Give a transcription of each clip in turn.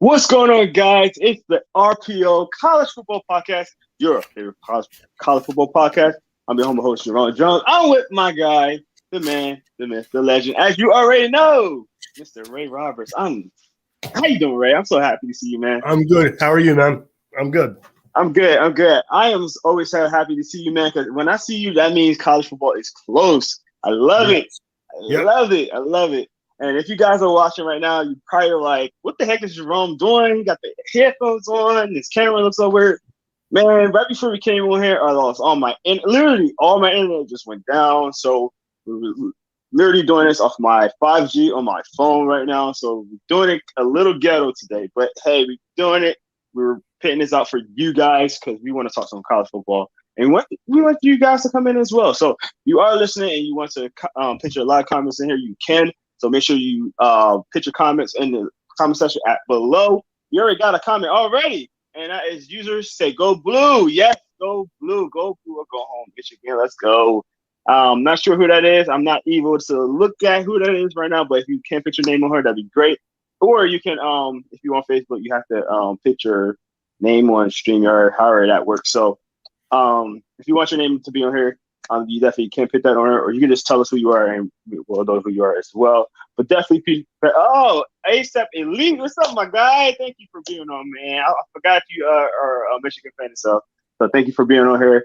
What's going on, guys? It's the RPO College Football Podcast, your favorite college football podcast. I'm your humble host, Jerome Jones. I'm with my guy, the man, the myth, the legend, as you already know, Mr. Ray Roberts. How you doing, Ray? I'm so happy to see you, man. I'm good. How are you, man? I'm good. I'm good. I am always so happy to see you, man, because when I see you, that means college football is close. I love it. I love it. And if you guys are watching right now, you probably are like, what the heck is Jerome doing? He got the headphones on. His camera looks so weird. Man, right before we came on here, I lost all my internet just went down. So we're literally doing this off my 5G on my phone right now. So we're doing it a little ghetto today. But hey, we're doing it. We're pitting this out for you guys because we want to talk some college football. And we want you guys to come in as well. So if you are listening and you want to put your live comments in here, you can. So make sure you put your comments in the comment section below. You already got a comment already. And that is users say, go blue. Yes, go blue. Go blue or go home. Michigan, let's go. Not sure who that is. I'm not able to look at who that is right now. But if you can put your name on her, that'd be great. Or you can, if you're on Facebook, you have to put your name on StreamYard, however that works. So if you want your name to be on here, you definitely can put that on her, or you can just tell us who you are, and we'll know who you are as well. But definitely, ASAP Elite, what's up, my guy? Thank you for being on, man. I forgot you are a Michigan fan, so thank you for being on here.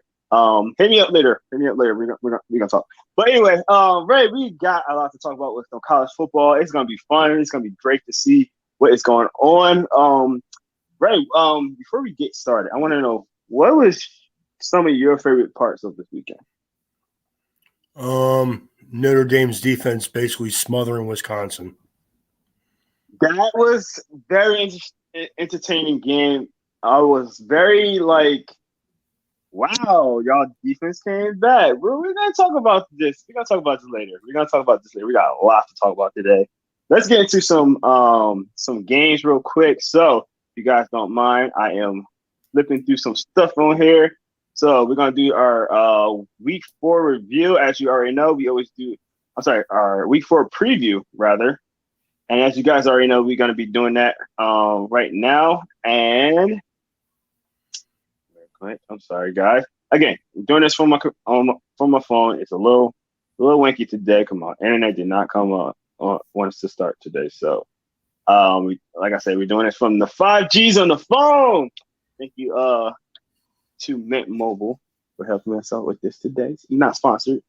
Hit me up later. We're gonna talk. But anyway, Ray, we got a lot to talk about with some college football. It's gonna be fun. It's gonna be great to see what is going on. Ray, before we get started, I want to know what was some of your favorite parts of this weekend. Notre Dame's defense basically smothering Wisconsin. That was very entertaining game. I was very wow, y'all defense came back. We're gonna talk about this. We're gonna talk about this later. We got a lot to talk about today. Let's get into some games real quick. So, if you guys don't mind, I am flipping through some stuff on here. So we're going to do our week 4 review. As you already know, we always do, our week 4 preview, rather. And as you guys already know, we're going to be doing that right now. And I'm sorry, guys. Again, I'm doing this from my phone. It's a little wanky today. Come on. Internet did not come up want us to start today. So, like I said, we're doing it from the 5Gs on the phone. Thank you, to Mint Mobile for helping us out with this today. Not sponsored,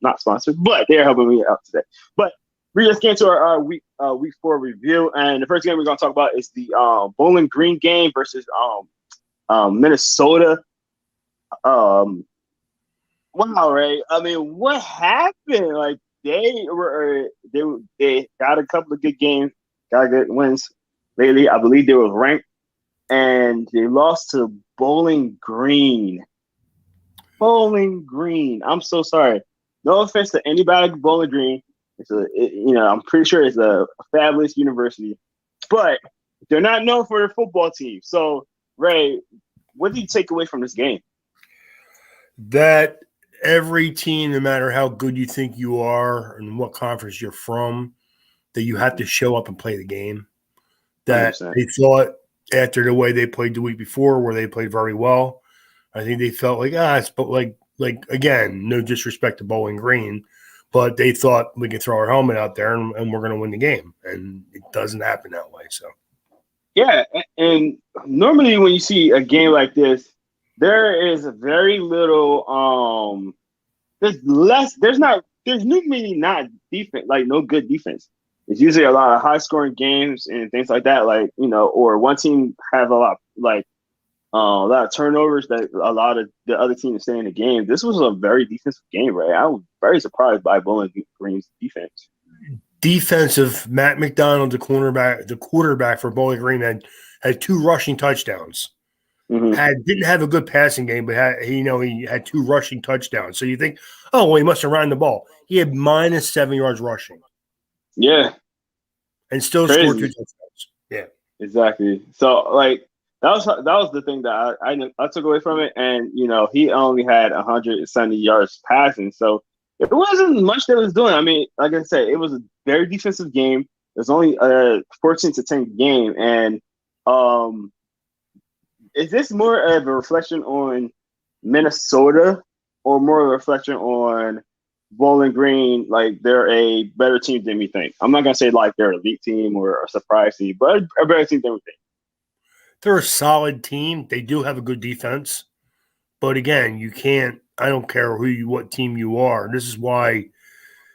but they're helping me out today. But we just get into our week 4 review, and the first game we're gonna talk about is the Bowling Green game versus Minnesota. Wow, Ray. I mean, what happened? Like they got a couple of good games, got good wins lately. I believe they were ranked, and they lost to Bowling Green. I'm so sorry. No offense to anybody at Bowling Green. I'm pretty sure it's a fabulous university, but they're not known for their football team. So, Ray, what do you take away from this game? That every team, no matter how good you think you are and what conference you're from, that you have to show up and play the game. That 100%. They thought after the way they played the week before, where they played very well, I think they felt like again, no disrespect to Bowling Green, but they thought we could throw our helmet out there and we're going to win the game, and it doesn't happen that way. So, yeah, and normally when you see a game like this, there is very little. There's normally not defense, like no good defense. It's usually a lot of high-scoring games and things like that, or one team have a lot of turnovers that a lot of the other team is staying in the game. This was a very defensive game, right? I was very surprised by Bowling Green's defense. Defensive, Matt McDonald, the quarterback for Bowling Green, had 2 rushing touchdowns. Mm-hmm. Didn't have a good passing game, but he had 2 rushing touchdowns. So you think, oh, well, he must have run the ball. He had -7 yards rushing. Yeah. And still scored 2 touchdowns. Yeah. Exactly. So, that was the thing that I took away from it. And, he only had 170 yards passing. So, it wasn't much that was doing. I mean, like I said, it was a very defensive game. It was only a 14-10 game. And Is this more of a reflection on Minnesota or more of a reflection on Bowling Green? Like they're a better team than we think. I'm not gonna say like they're an elite team or a surprise team, but a better team than we think. They're a solid team. They do have a good defense. But again, you can't – I don't care what team you are. This is why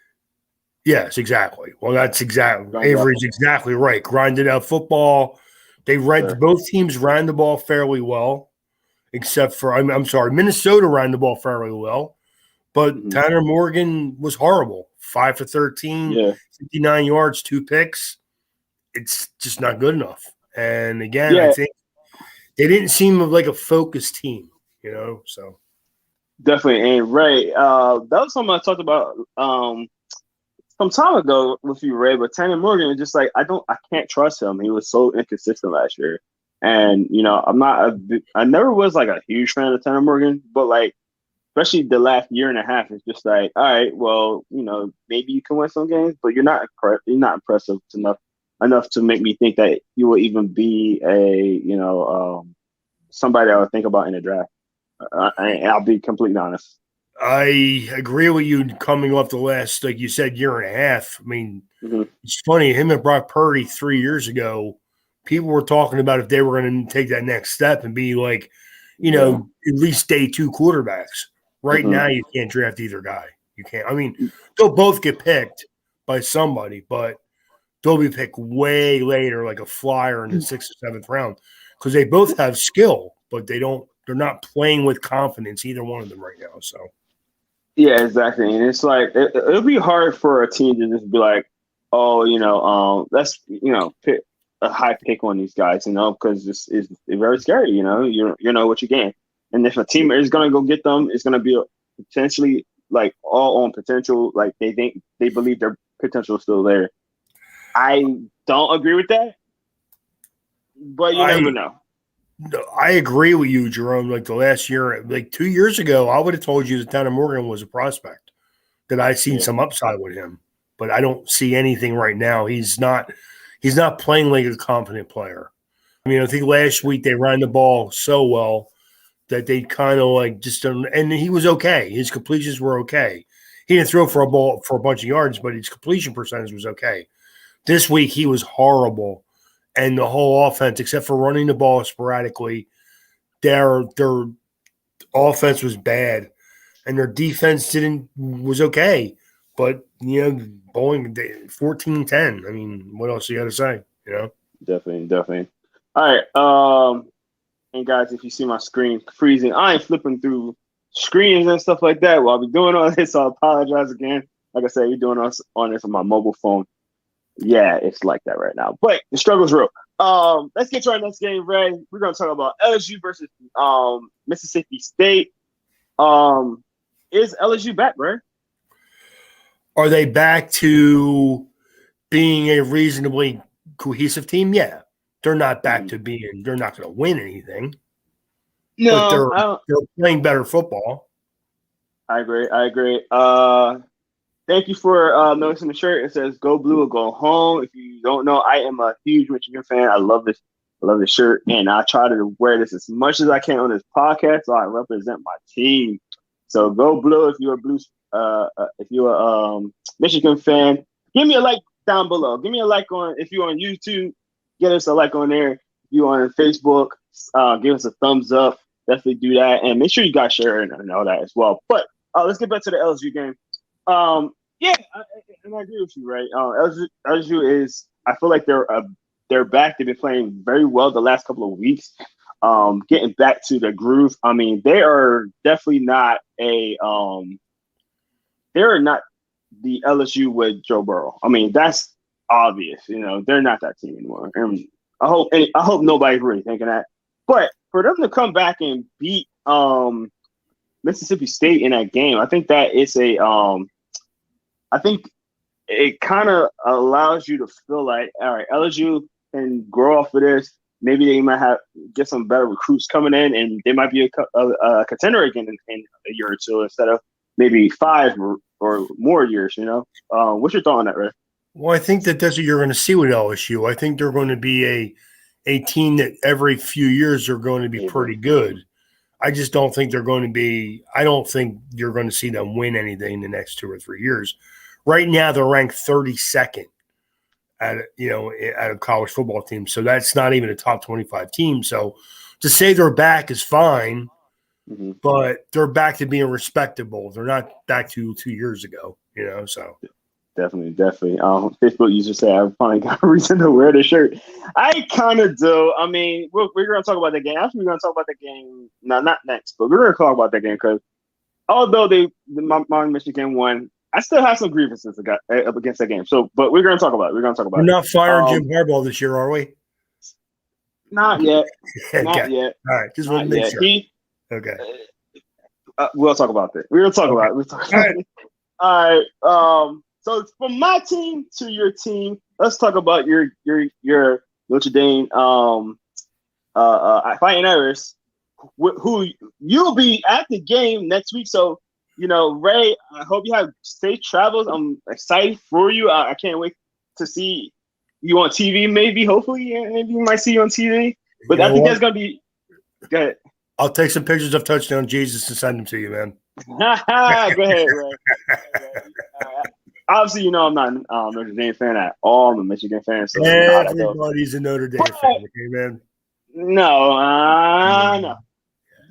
– yes, exactly. Well, that's exactly – Avery's exactly right. Grinded out football. Both teams ran the ball fairly well, except for – I'm sorry, Minnesota ran the ball fairly well. But Tanner Morgan was horrible. 5 for 13, 59 yards, 2 picks. It's just not good enough. And again, I think they didn't seem like a focused team. So definitely. And Ray, that was something I talked about some time ago with you, Ray. But Tanner Morgan is just like I can't trust him. He was so inconsistent last year, and I never was like a huge fan of Tanner Morgan, but like especially the last year and a half, it's just like all right, well, maybe you can win some games, but you're not impressive enough to make me think that you will even be a somebody I would think about in the draft. I'll be completely honest. I agree with you coming off the last, like you said, year and a half. I mean, It's funny. Him and Brock Purdy 3 years ago, people were talking about if they were going to take that next step and be like, at least day 2 quarterbacks. Right now, you can't draft either guy. You can't. I mean, they'll both get picked by somebody, but they'll be picked way later, like a flyer in the 6th or 7th round, because they both have skill, but they're not playing with confidence, either one of them right now. So, yeah, exactly. And it's like it'll be hard for a team to just be like, oh, let's pick a high pick on these guys, because this is very scary. You know what you gain, and if a team is gonna go get them, it's gonna be potentially like all on potential. Like they believe their potential is still there. I don't agree with that, but you never know. I agree with you, Jerome. Like the last year, like 2 years ago, I would have told you that Tanner Morgan was a prospect, that I'd seen some upside with him, but I don't see anything right now. He's not playing like a confident player. I mean, I think last week they ran the ball so well that they kind of like just don't, and he was okay. His completions were okay. He didn't throw for a bunch of yards, but his completion percentage was okay. This week he was horrible. And the whole offense, except for running the ball sporadically, their offense was bad, and their defense was okay. But Bowling 14-10. I mean, what else you got to say? Definitely. All right. And guys, if you see my screen freezing, I am flipping through screens and stuff like that while we're doing all this. So I apologize again. Like I said, we're doing us on this on my mobile phone. Yeah, it's like that right now. But the struggle's real. Let's get to our next game, Ray. We're going to talk about LSU versus Mississippi State. Is LSU back, Ray? Are they back to being a reasonably cohesive team? Yeah. They're not back to being – they're not going to win anything. No. But they're playing better football. I agree. Thank you for noticing the shirt. It says "Go Blue or Go Home." If you don't know, I am a huge Michigan fan. I love this. I love this shirt, and I try to wear this as much as I can on this podcast, so I represent my team. So go Blue if you're a Blue. If you're a Michigan fan, give me a like down below. Give me a like if you're on YouTube. Get us a like on there. If you're on Facebook, give us a thumbs up. Definitely do that, and make sure you guys share and all that as well. But let's get back to the LSU game. Yeah, and I agree with you, right? LSU is. I feel like they're back. They've been playing very well the last couple of weeks. Getting back to the groove. I mean, they are definitely not they are not the LSU with Joe Burrow. I mean, that's obvious. They're not that team anymore. And I hope nobody's really thinking that. But for them to come back and beat Mississippi State in that game, I think that it's I think it kind of allows you to feel like, all right, LSU can grow off of this. Maybe they might get some better recruits coming in, and they might be a contender again in a year or two instead of maybe 5 or more years. What's your thought on that, Ray? Well, I think that's what you're going to see with LSU. I think they're going to be a a team that every few years are going to be pretty good. I just don't think they're going to be – I don't think you're going to see them win anything in the next 2 or 3 years. Right now, they're ranked 32nd at a college football team. So that's not even a top 25 team. So to say they're back is fine, but they're back to being respectable. They're not back to 2 years ago, so. Definitely. Facebook users say I finally got a reason to wear the shirt. I kind of do. I mean, we're going to talk about that game. Actually, we're going to talk about that game. No, not next, but we're going to talk about that game because although my Michigan won, I still have some grievances up against that game. So, but we're going to talk about it. We're not firing Jim Harbaugh this year, are we? Not yet. Okay. Not yet. All right. Just want to make sure. Okay. We'll talk about that. We'll talk about it. We'll talk about it. All right. So from my team to your team, let's talk about your Notre Dame Fighting Irish, who you'll be at the game next week. So Ray, I hope you have safe travels. I'm excited for you. I can't wait to see you on TV. Maybe, hopefully, maybe we might see you on TV. But I think that's gonna be. Go ahead. I'll take some pictures of touchdown Jesus and send them to you, man. Go ahead, Ray. Obviously, I'm not a Notre Dame fan at all. I'm a Michigan fan. So everybody's a Notre Dame fan, okay, man? No.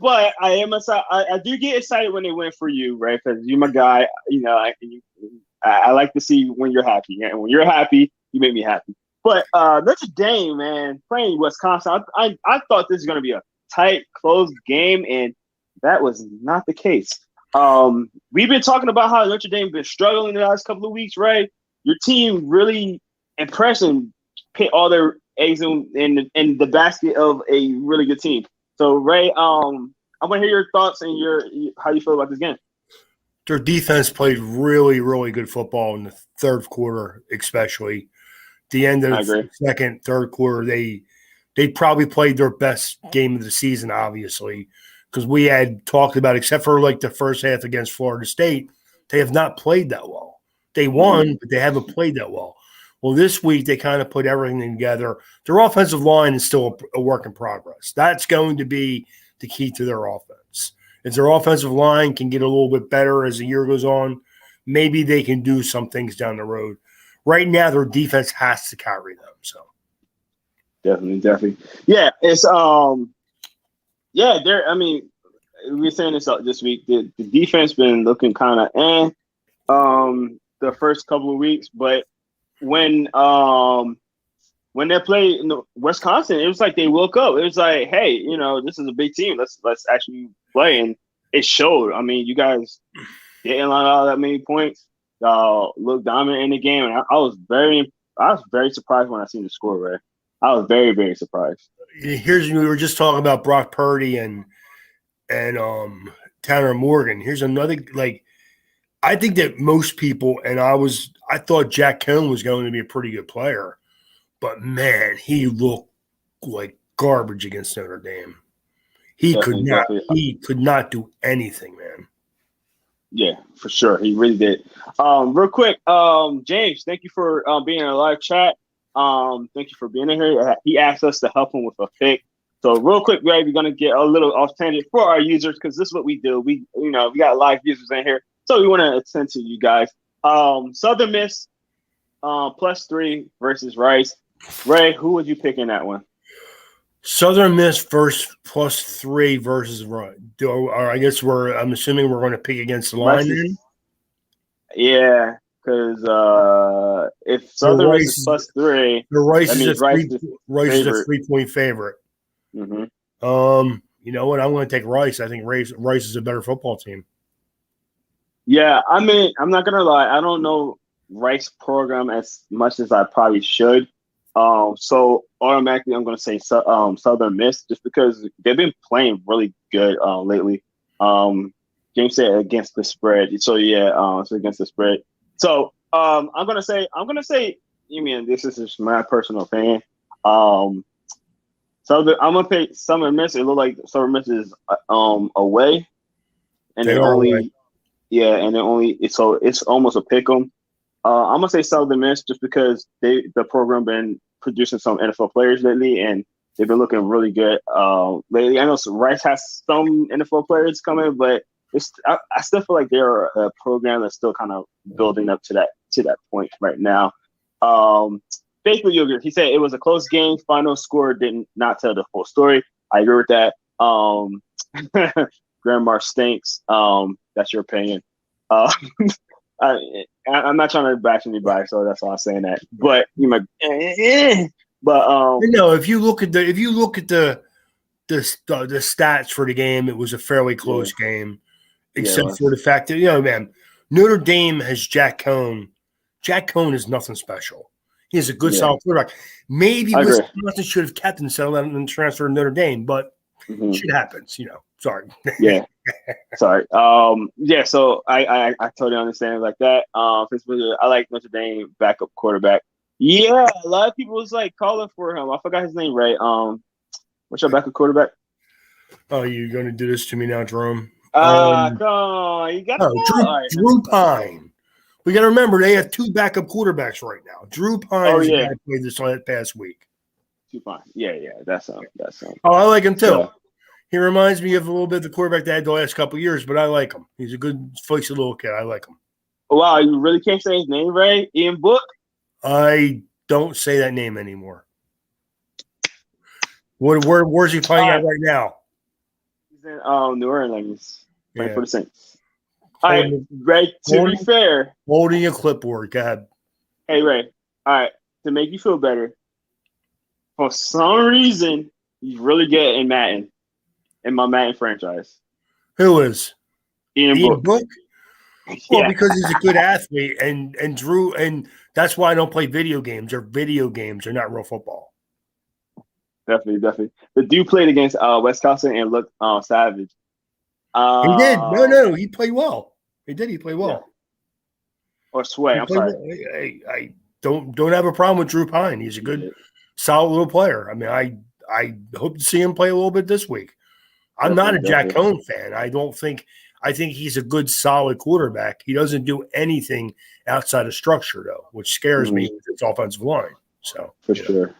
But I am excited. I do get excited when they win for you, right? Because you're my guy. I like to see when you're happy, and when you're happy, you make me happy. But Notre Dame, man, playing Wisconsin, I thought this was going to be a tight, close game, and that was not the case. We've been talking about how Notre Dame been struggling the last couple of weeks, right? Your team really impressed and put all their eggs in the basket of a really good team. So, Ray, I want to hear your thoughts and how you feel about this game. Their defense played really, really good football in the third quarter, especially. The end of the second, third quarter, they probably played their best game of the season, obviously, because we had talked about, except for like the first half against Florida State, they have not played that well. They won, but they haven't played that well. Well, this week they kind of put everything together. Their offensive line is still a work in progress. That's going to be the key to their offense. If their offensive line can get a little bit better as the year goes on, maybe they can do some things down the road. Right now, their defense has to carry them. So, definitely, yeah. It's they're. I mean, we were saying this week. The defense been looking kind of the first couple of weeks, but when they played in Wisconsin, it was like they woke up. It was like, hey, this is a big team. Let's actually play, and it showed. I mean, you guys didn't line out that many points. Y'all looked dominant in the game, and I was very surprised when I seen the score. Right, I was very, very surprised. We were just talking about Brock Purdy and Tanner Morgan. Here's another I think that most people, and I thought Jack Cohn was going to be a pretty good player, but man, he looked like garbage against Notre Dame. He could not do anything, man. Yeah, for sure. He really did. Real quick, James, thank you for being in a live chat. Thank you for being in here. He asked us to help him with a pick. So real quick, Ray, we're gonna get a little off tangent for our users because this is what we do. We got live users in here, so we want to attend to you guys. Southern Miss +3 versus Rice. Ray, who would you pick in that one? Southern Miss first +3 versus Rice. I guess I'm assuming we're going to pick against the line then? Yeah, because if Southern Miss is +3, Rice is a 3-point favorite. Mm-hmm. You know what? I'm going to take Rice. I think Rice is a better football team. Yeah, I mean, I'm not gonna lie. I don't know Rice program as much as I probably should. So automatically I'm going to say Southern Miss just because they've been playing really good lately. James said against the spread. So yeah, it's against the spread. So I'm gonna say, you mean this is just my personal opinion. I'm gonna pick Southern Miss. It looked like Southern Miss is away, and they are away. Yeah, and it's almost a pick 'em. I'm gonna say Southern Miss just because the program been producing some NFL players lately, and They've been looking really good lately. I know Rice has some NFL players coming, but I still feel like they're a program that's still kind of building up to that point right now. Basically, he said it was a close game. Final score did not tell the full story. I agree with that. Grandma stinks. That's your opinion. I'm not trying to bash anybody, so that's why I'm saying that. But you might, but no. If you look at the stats for the game, it was a fairly close game, except for the fact that man, Notre Dame has Jack Cohn. Jack Cohn is nothing special. He is a good, solid quarterback. Maybe Wisconsin should have kept him and transferred to Notre Dame, but shit happens, Sorry. Yeah. Sorry. So I totally understand it like that. I like Notre Dame backup quarterback. Yeah, a lot of people was like calling for him. I forgot his name, right? What's your backup quarterback? Oh, you're gonna do this to me now, Jerome? Come on, you got Drew Pine. We got to remember they have two backup quarterbacks right now. Drew Pine played this past week. Drew Pine, yeah, that's him. Oh, I like him too. Yeah. He reminds me of a little bit of the quarterback they had the last couple of years, but I like him. He's a good, feisty little kid. I like him. Wow, you really can't say his name right? Ian Book? I don't say that name anymore. Where's he playing at right now? He's in New Orleans, playing for the Saints. All right, Ray, to be fair. Holding a clipboard, go ahead. Hey, Ray. All right, to make you feel better, for some reason, he's really good in Madden, in my Madden franchise. Who is? Ian Book? Well, because he's a good athlete, and Drew, and that's why I don't play video games. They're video games. They're not real football. Definitely. The dude played against Wisconsin and looked savage. He did. No, he played well. He did. He played well. Yeah. Or Sway. I'm sorry. Well. I don't have a problem with Drew Pine. He's a good, solid little player. I mean, I hope to see him play a little bit this week. I'm not a Jack Cohn fan. I think he's a good, solid quarterback. He doesn't do anything outside of structure, though, which scares me with his offensive line. So for sure.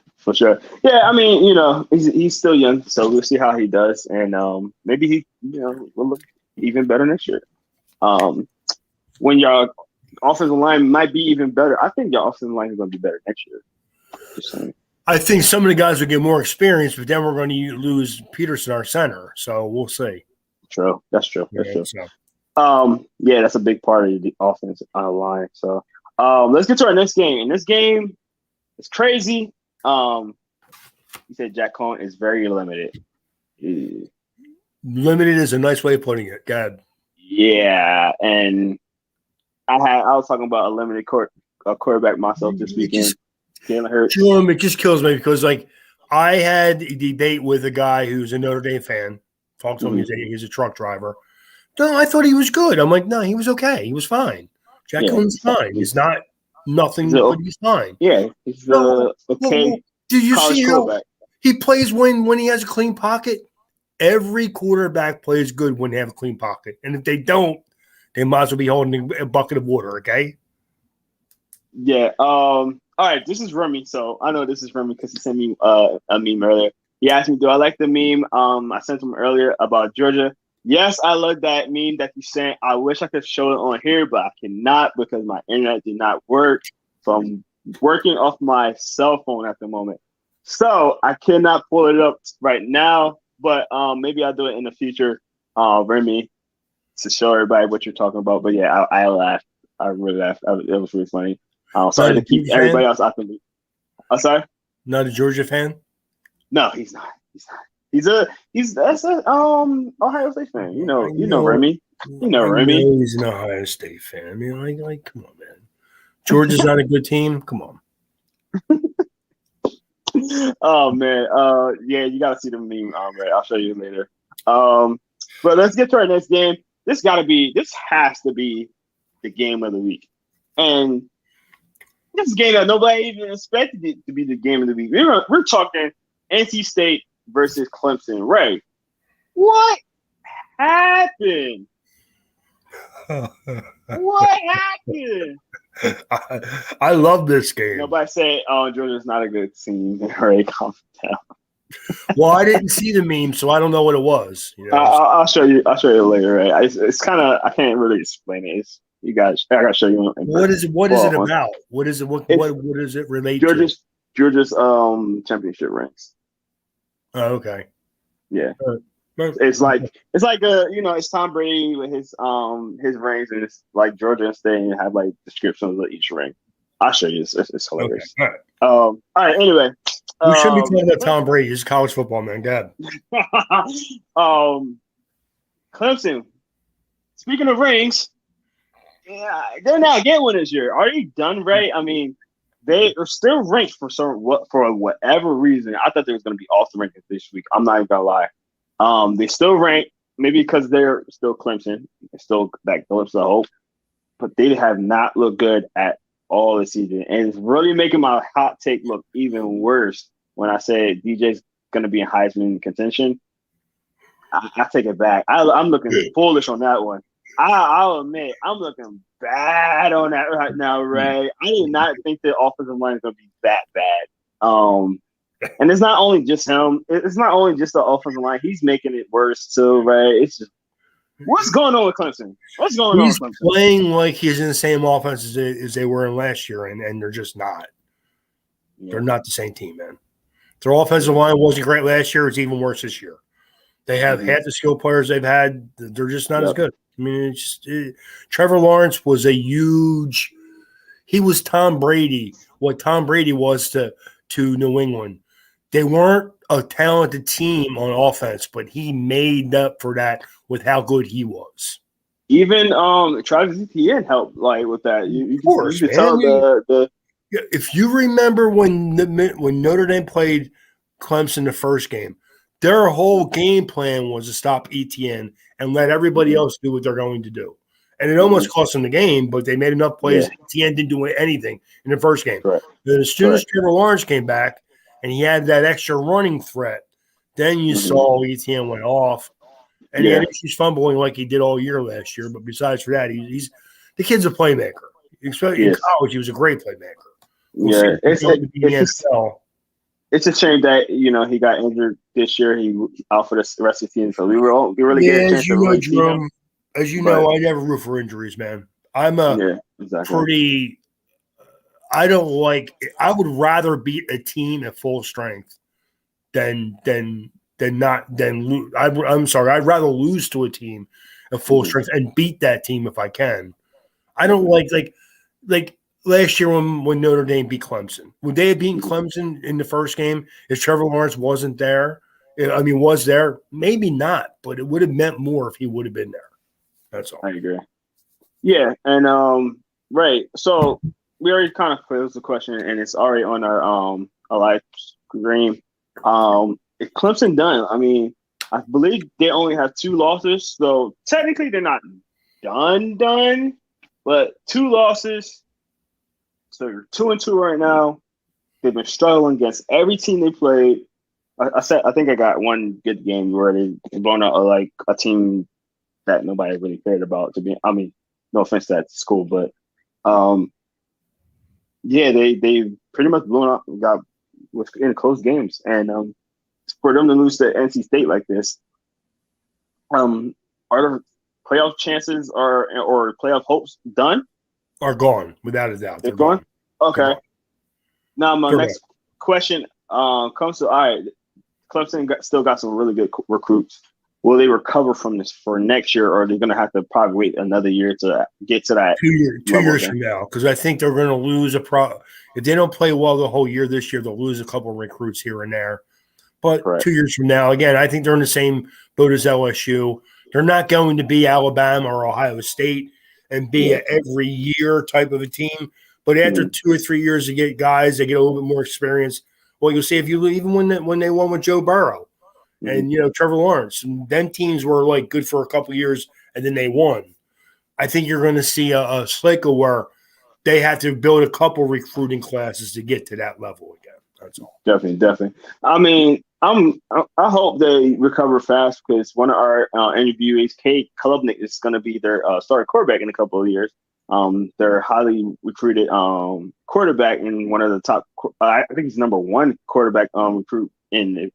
Yeah, I mean, he's still young, so we'll see how he does, and maybe he, will look even better next year. When your offensive line might be even better, I think your offensive line is going to be better next year. Just saying. I think some of the guys will get more experience, but then we're going to lose Peterson, our center. So we'll see. True. That's true. So. That's a big part of the offensive line. So let's get to our next game. And this game is crazy. You said Jack Cohn is very limited. Limited is a nice way of putting it. God. Yeah, and I was talking about a limited quarterback myself this weekend. Jalen Hurts. It just kills me because I had a debate with a guy who's a Notre Dame fan. Talked to him. He's a truck driver. No, I thought he was good. I'm like, no, he was okay. He was fine. Jack Cohn's fine. He's not nothing, but he's fine. Yeah, he's okay. Did you see how he plays when he has a clean pocket? Every quarterback plays good when they have a clean pocket. And if they don't, they might as well be holding a bucket of water, okay? Yeah. All right, this is Remy. So I know this is Remy because he sent me a meme earlier. He asked me, do I like the meme I sent him earlier about Georgia? Yes, I love that meme that you sent. I wish I could show it on here, but I cannot because my internet did not work. So I'm working off my cell phone at the moment. So I cannot pull it up right now, but maybe I'll do it in the future, Remy, to show everybody what you're talking about. But yeah, I laughed. I really laughed. It was really funny. Sorry to keep everybody else out the. I'm sorry. Not a Georgia fan? No, he's not. That's a Ohio State fan. You know Remy. You know Remy. He's an Ohio State fan. I mean, like, come on, man. Georgia's not a good team. Come on. Oh man. Yeah, you gotta see the meme. Right. I'll show you later. But let's get to our next game. This has to be the game of the week. And this is a game that nobody even expected it to be the game of the week. We're talking NC State versus Clemson. Ray, what happened? What happened? I love this game. Nobody said, "Oh, Georgia's not a good team." Ray, calm down. Well, I didn't see the meme, so I don't know what it was. You know, I'll show you. I'll show you later. Right? It's kind of I can't really explain it. I gotta show you. what is it? What is it Well, about? What is it? it's What does it relate to? Georgia's championship ranks. Oh, okay. Yeah. Well, It's like it's Tom Brady with his rings, and it's like Georgia State and have like descriptions of each ring. I'll show you. It's hilarious. okay. All right. All right. Anyway, We shouldn't be talking about Tom Brady. It's college football, man. Go ahead. Clemson. Speaking of rings, yeah, they're not getting one this year. Are you done, right? I mean, they are still ranked for whatever reason. I thought they was going to be off the rankings this week. I'm not even gonna lie. They still rank, maybe because they're still Clemson, still that glimpse of hope, but they have not looked good at all this season, and it's really making my hot take look even worse when I say DJ's going to be in Heisman contention. I take it back. I'm looking foolish on that one. I'll admit I'm looking bad on that right now, Ray. I did not think the offensive line is going to be that bad. And it's not only just him. It's not only just the offensive line. He's making it worse too, Ray. It's just what's going on with Clemson? What's going on with Clemson? He's playing like he's in the same offense as they were in last year, and they're just not. Yeah. They're not the same team, man. Their offensive line wasn't great last year. It's even worse this year. They have half the skill players they've had. They're just not as good. I mean, Trevor Lawrence was he was Tom Brady, what Tom Brady was to New England. They weren't a talented team on offense, but he made up for that with how good he was. Even Travis Etienne helped with that. Of course, you could tell if you remember when Notre Dame played Clemson the first game, their whole game plan was to stop Etienne and let everybody else do what they're going to do. And it almost cost them the game, but they made enough plays. Yeah. Etienne didn't do anything in the first game. Correct. Then as soon as Trevor Lawrence came back and he had that extra running threat, then you saw Etienne went off. And he had issues fumbling like he did all year last year. But besides for that, he's the kid's a playmaker. Especially in college, he was a great playmaker. It's a shame that he got injured this year. He out for the rest of the season, so we really get a chance to really see him. As you know, I never root for injuries, man. I'm pretty. I don't like. I would rather beat a team at full strength than lose. I'm sorry. I'd rather lose to a team at full strength and beat that team if I can. I don't like last year when Notre Dame beat Clemson. Would they have beaten Clemson in the first game if Trevor Lawrence wasn't there? I mean, was there? Maybe not, but it would have meant more if he would have been there. That's all. I agree. Yeah, and right. So we already kind of posed the question, and it's already on our live stream. Is Clemson done? I mean, I believe they only have 2 losses, so technically they're not done, but 2 losses. So they're 2-2 right now. They've been struggling against every team they played. I think I got one good game where they blown out a team that nobody really cared about. No offense to that school, but they pretty much blown out. Got in close games, and for them to lose to NC State like this, are the playoff chances or playoff hopes done? Are gone without a doubt. They're gone. Okay. Now my next question comes to Clemson still got some really good recruits. Will they recover from this for next year, or are they going to have to probably wait another year to get to that? 2 years from now, because I think they're going to lose if they don't play well the whole year this year, they'll lose a couple of recruits here and there. But 2 years from now, again, I think they're in the same boat as LSU. They're not going to be Alabama or Ohio State and be an every year type of a team. But after 2 or 3 years, they get guys, they get a little bit more experience. Well, you'll see even when they won with Joe Burrow and Trevor Lawrence, and then teams were good for a couple of years and then they won. I think you're going to see a cycle where they have to build a couple recruiting classes to get to that level again. That's all. Definitely. I mean, I hope they recover fast because one of our interviewees, Kate Klubnik, is going to be their starting quarterback in a couple of years. They're highly recruited quarterback in one of the top. I think he's number 1 quarterback recruit in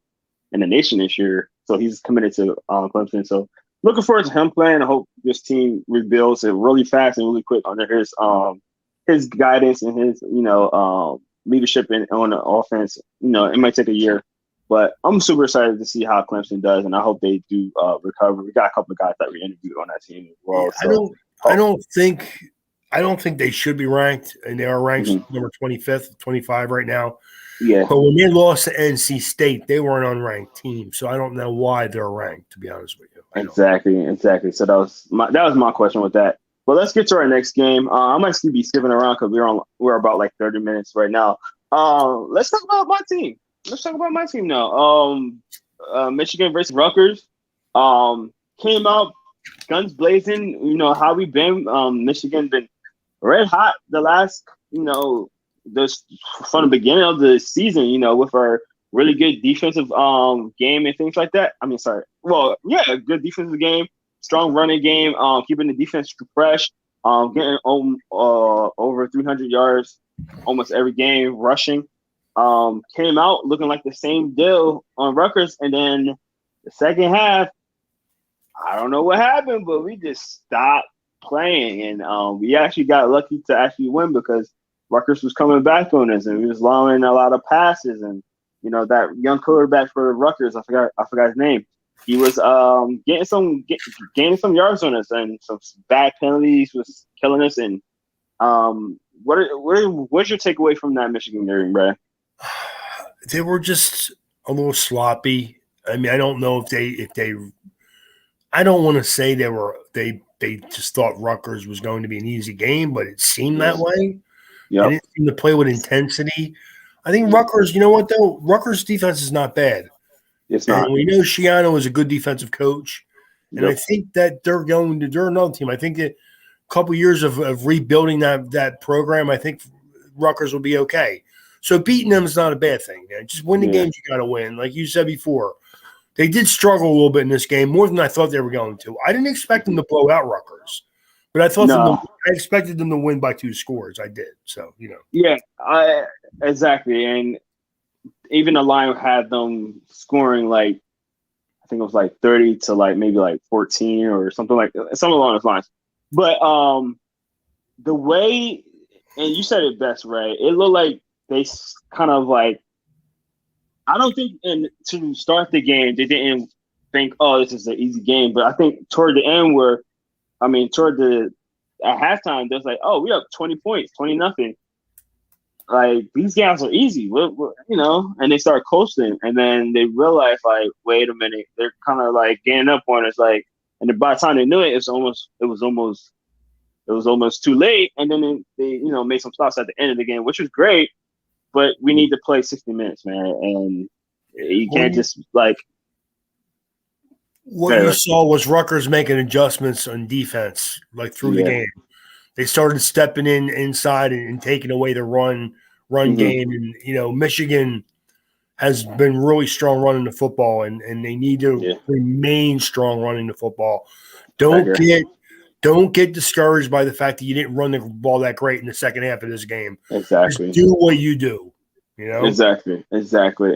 in the nation this year. So he's committed to Clemson. So looking forward to him playing. I hope this team rebuilds it really fast and really quick under his guidance and his leadership on the offense. It might take a year, but I'm super excited to see how Clemson does, and I hope they do recover. We got a couple of guys that we interviewed on that team as well. I don't think they should be ranked, and they are ranked number 25th, 25 right now. Yeah. But when they lost to NC State, they were an unranked team, so I don't know why they're ranked, to be honest with you. Exactly. So that was my question with that. Well, let's get to our next game. I might still be skipping around because we're about like 30 minutes right now. Let's talk about my team. Now. Michigan versus Rutgers. Came out guns blazing. How we been. Michigan been red hot the last from the beginning of the season. With our really good defensive game and things like that. Good defensive game. Strong running game, keeping the defense fresh, getting over 300 yards almost every game, rushing. Came out looking like the same deal on Rutgers, and then the second half, I don't know what happened, but we just stopped playing, and we actually got lucky to actually win because Rutgers was coming back on us, and we was allowing a lot of passes, and that young quarterback for Rutgers, I forgot his name. He was gaining some yards on us, and some bad penalties was killing us. And what's your takeaway from that Michigan game, Brad? They were just a little sloppy. I mean, I don't know if they. I don't want to say they just thought Rutgers was going to be an easy game, but it seemed that way. They didn't seem to play with intensity. I think Rutgers. You know what though? Rutgers' defense is not bad. It's not. And we know Shiano is a good defensive coach, and I think that they're another team. I think that a couple of years of rebuilding that program, I think Rutgers will be okay. So beating them is not a bad thing, man. Just win the games you got to win. Like you said before, they did struggle a little bit in this game, more than I thought they were going to. I didn't expect them to blow out Rutgers, but I expected them to win by 2 scores. I did. So, Yeah, exactly. And even the line had them scoring I think it was 30 to maybe 14 or something along those lines. But the way, and you said it best, Ray, it looked like they kind of I don't think to start the game, they didn't think, oh, this is an easy game. But I think toward the end at halftime, there's oh, we have 20 points, 20-0. These guys are easy, and they start coasting, and then they realize, wait a minute, they're kind of gaining up on us, and by the time they knew it, it was almost too late, and then they made some stops at the end of the game, which was great, but we need to play 60 minutes, man, and you can't just What you saw was Rutgers making adjustments on defense, through the game. They started stepping inside and taking away the run game. And, Michigan has been really strong running the football, and they need to remain strong running the football. Don't get discouraged by the fact that you didn't run the ball that great in the second half of this game. Exactly. Just do what you do, Exactly.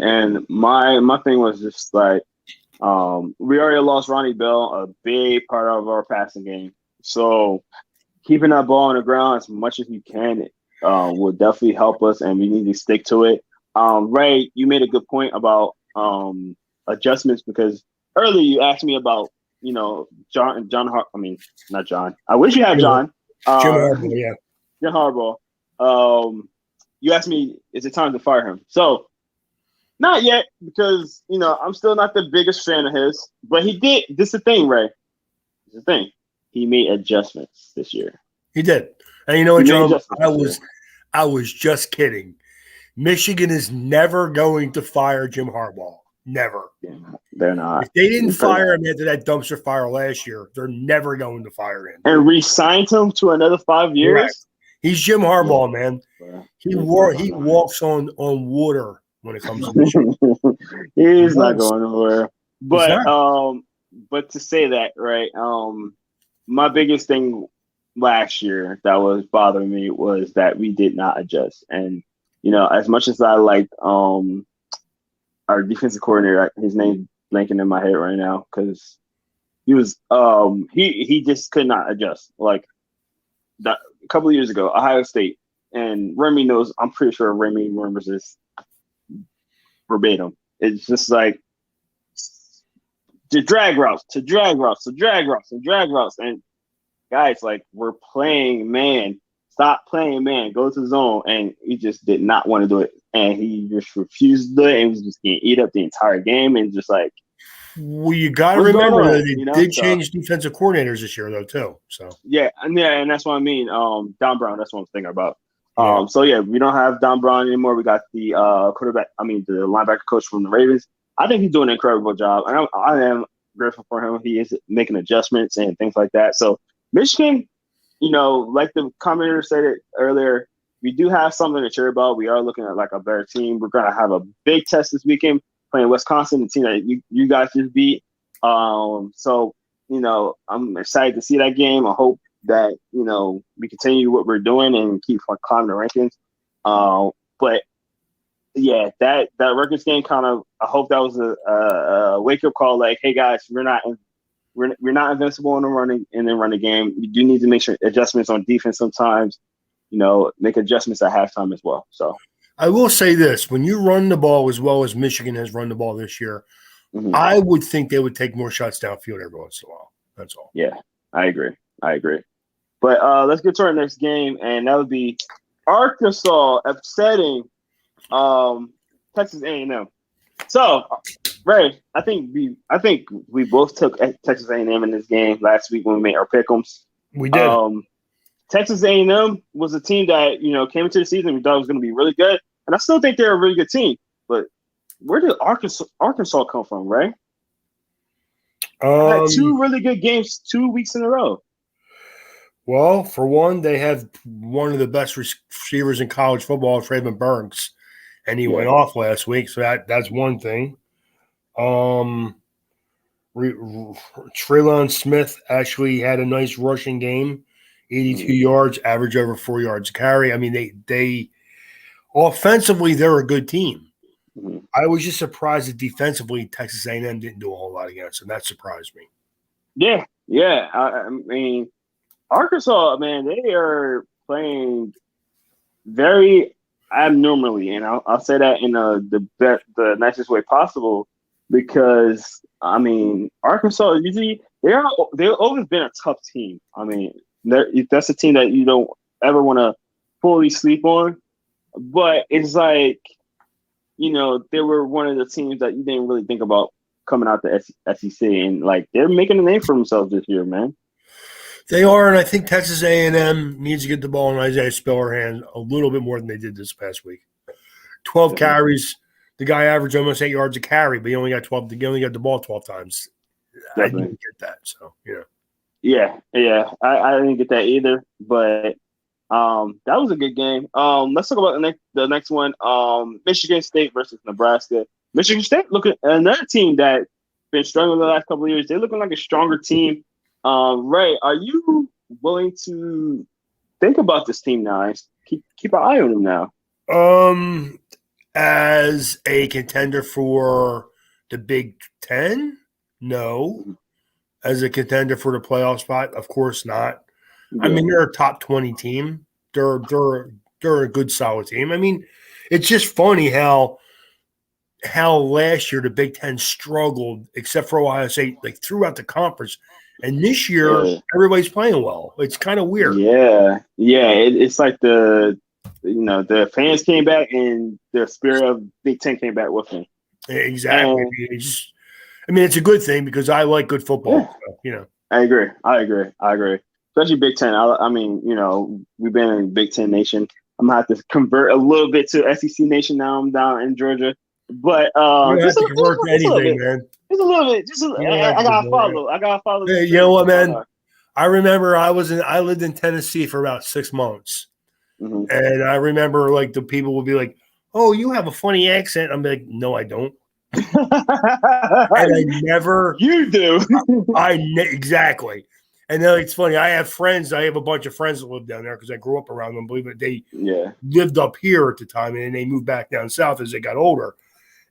And my thing was just we already lost Ronnie Bell, a big part of our passing game. So keeping that ball on the ground as much as you can will definitely help us, and we need to stick to it. Ray, you made a good point about adjustments, because earlier you asked me about John. I mean, not John. I wish you had John. Jim Harbaugh, yeah. Jim Harbaugh. You asked me, is it time to fire him? So not yet, because I'm still not the biggest fan of his. But he did. This is the thing, Ray. This is the thing. He made adjustments this year. He did. And you know what, John? I was just kidding. Michigan is never going to fire Jim Harbaugh. Never. Yeah, they're not. If they didn't fire him after that dumpster fire last year, they're never going to fire him. And re-signed him to another 5 years? Right. He's Jim Harbaugh, man. He walks on water when it comes to Michigan. He's not going nowhere. But to say that, right, my biggest thing last year that was bothering me was that we did not adjust. And, as much as I liked our defensive coordinator. His name blanking in my head right now because he was he just could not adjust. Like a couple of years ago, Ohio State, and Remy knows. I'm pretty sure Remy remembers this verbatim. It's just like to drag routes, and guys, like, we're playing man. Stop playing man. Go to zone. And he just did not want to do it. And he just refused to do it and was just getting eat up the entire game and just like. Well, you got to remember that they did change defensive coordinators this year, though, too. So and that's what I mean. Don Brown, that's what I'm thinking about. So we don't have Don Brown anymore. We got the the linebacker coach from the Ravens. I think he's doing an incredible job, and I am grateful for him. He is making adjustments and things like that. So Michigan, like the commentator said it earlier, we do have something to cheer about. We are looking at like a better team. We're going to have a big test this weekend playing Wisconsin, the team that you guys just beat. So I'm excited to see that game. I hope that we continue what we're doing and keep climbing the rankings. But yeah, that Rutgers game kind of, I hope that was a wake up call. Like, hey guys, we're not invincible in the running game. We do need to make sure adjustments on defense sometimes. Make adjustments at halftime as well. So I will say this: when you run the ball as well as Michigan has run the ball this year, I would think they would take more shots downfield every once in a while. That's all. Yeah, I agree. But let's get to our next game, and that would be Arkansas upsetting Texas A&M. So, Ray, I think we both took Texas A&M in this game last week when we made our pick'ems. We did. Texas A&M was a team that came into the season we thought was going to be really good, and I still think they're a really good team. But where did Arkansas come from, Ray? Had two really good games 2 weeks in a row. Well, for one, they have one of the best receivers in college football, Traylon Burks, and he went off last week, so that's one thing. Treylon Smith actually had a nice rushing game, 82 yards, average over 4 yards a carry. I mean, they offensively, they're a good team. I was just surprised that defensively Texas A&M didn't do a whole lot against them. That surprised me. Yeah. I mean, Arkansas, man, they are playing very abnormally, and I'll say that in the nicest way possible, because I mean, Arkansas usually they've always been a tough team. I mean, that's a team that you don't ever want to fully sleep on, but it's like they were one of the teams that you didn't really think about coming out the SEC, and like they're making a name for themselves this year, man. They are, and I think Texas A&M needs to get the ball in Isaiah Spiller's hand a little bit more than they did this past week. 12 carries. The guy averaged almost 8 yards a carry, but he only got 12. He only got the ball 12 times. Definitely. I didn't get that, so Yeah. I didn't get that either, but that was a good game. Let's talk about the next one. Michigan State versus Nebraska. Michigan State looking another team that's been struggling the last couple of years. They're looking like a stronger team. Ray, are you willing to think about this team now? Keep an eye on them now. As a contender for the Big Ten, no. As a contender for the playoff spot, of course not. Yeah. I mean, they're a top 20 team. They're a good, solid team. I mean, it's just funny how last year the Big Ten struggled, except for Ohio State, like throughout the conference. And this year, everybody's playing well. It's kind of weird. Yeah. It's like the fans came back and the spirit of Big Ten came back with them. Exactly. It's a good thing because I like good football. Yeah. So, I agree. Especially Big Ten. I mean, we've been in Big Ten Nation. I'm gonna have to convert a little bit to SEC Nation now. I'm down in Georgia, but you don't have to convert to anything, man. Just a little bit. I gotta follow. Hey, you know what, man? I remember I lived in Tennessee for about 6 months, and I remember like the people would be like, "Oh, you have a funny accent." I'm like, "No, I don't." And I never. You do. Exactly. And then it's funny. I have a bunch of friends that live down there because I grew up around them. Believe it, they lived up here at the time, and then they moved back down south as they got older.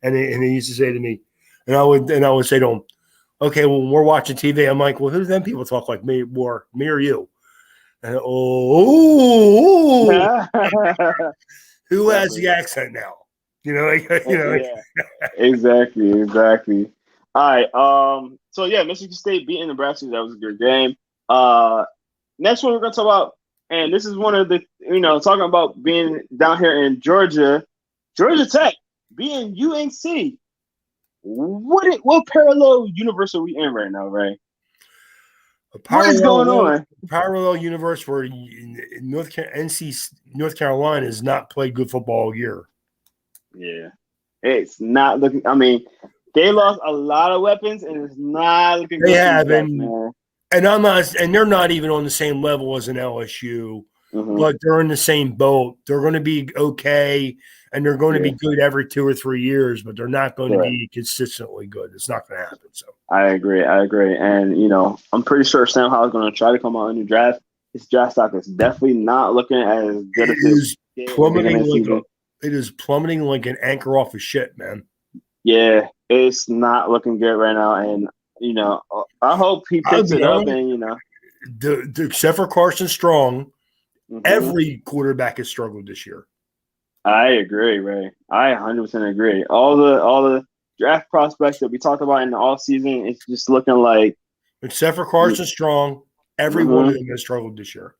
And they used to say to me, and I would say to them, okay, well, when we're watching TV, I'm like, well, who do them people talk like me more, me or you? And who has the accent now? Yeah, exactly. All right. So yeah, Michigan State beating Nebraska. That was a good game. Next one we're gonna talk about, and this is one of the talking about being down here in Georgia Tech being UNC. What parallel universe are we in right now, Ray? What is going on? Parallel universe where North Carolina has not played good football all year. Yeah, it's not looking. I mean, they lost a lot of weapons, and it's not looking good. They have, man. And they're not even on the same level as an LSU, but they're in the same boat. They're going to be okay, and they're going to be good every 2 or 3 years, but they're not going to be consistently good. It's not going to happen. So I agree, and I'm pretty sure Sam Howell is going to try to come out in the draft. His draft stock is definitely not looking as good as it is plummeting. It is plummeting like an anchor off of shit, man. Yeah, it's not looking good right now, and I hope he picks it up. And except for Carson Strong, every quarterback has struggled this year. I agree, Ray. I 100% agree. All the draft prospects that we talked about in the offseason, it's just looking like, except for Carson Strong, every one of them has struggled this year.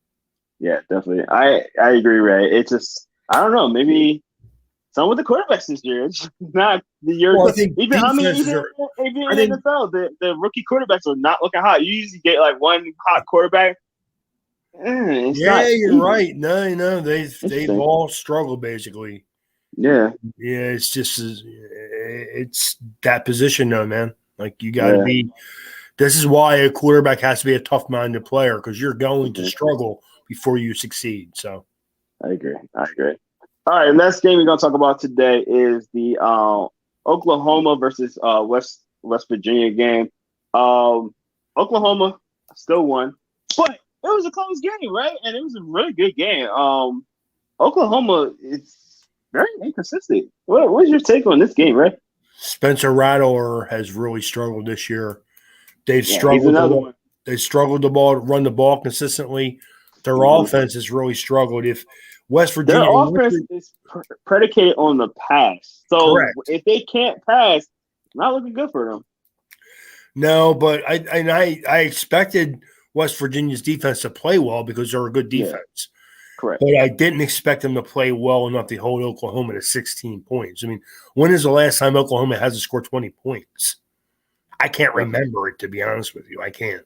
Yeah, definitely. I agree, Ray. It's just, I don't know, maybe some with the quarterbacks this year. It's not the year. Well, I think even in the NFL, the rookie quarterbacks are not looking hot. You usually get like one hot quarterback. You're right. No, they've all struggled basically. Yeah, it's just it's that position, though, man. Like you got to be. This is why a quarterback has to be a tough-minded player because you're going to struggle before you succeed. So, I agree. All right, next game we're gonna talk about today is the Oklahoma versus West Virginia game. Oklahoma still won, but it was a close game, right? And it was a really good game. Oklahoma is very inconsistent. What's your take on this game, right? Spencer Rattler has really struggled this year. They've struggled. They struggled to run the ball consistently. Their offense has really struggled. If West Virginia, their offense is predicated on the pass. So if they can't pass, it's not looking good for them. No, but I expected West Virginia's defense to play well because they're a good defense. Yeah. Correct. But I didn't expect them to play well enough to hold Oklahoma to 16 points. I mean, when is the last time Oklahoma hasn't scored 20 points? I can't remember it, to be honest with you. I can't.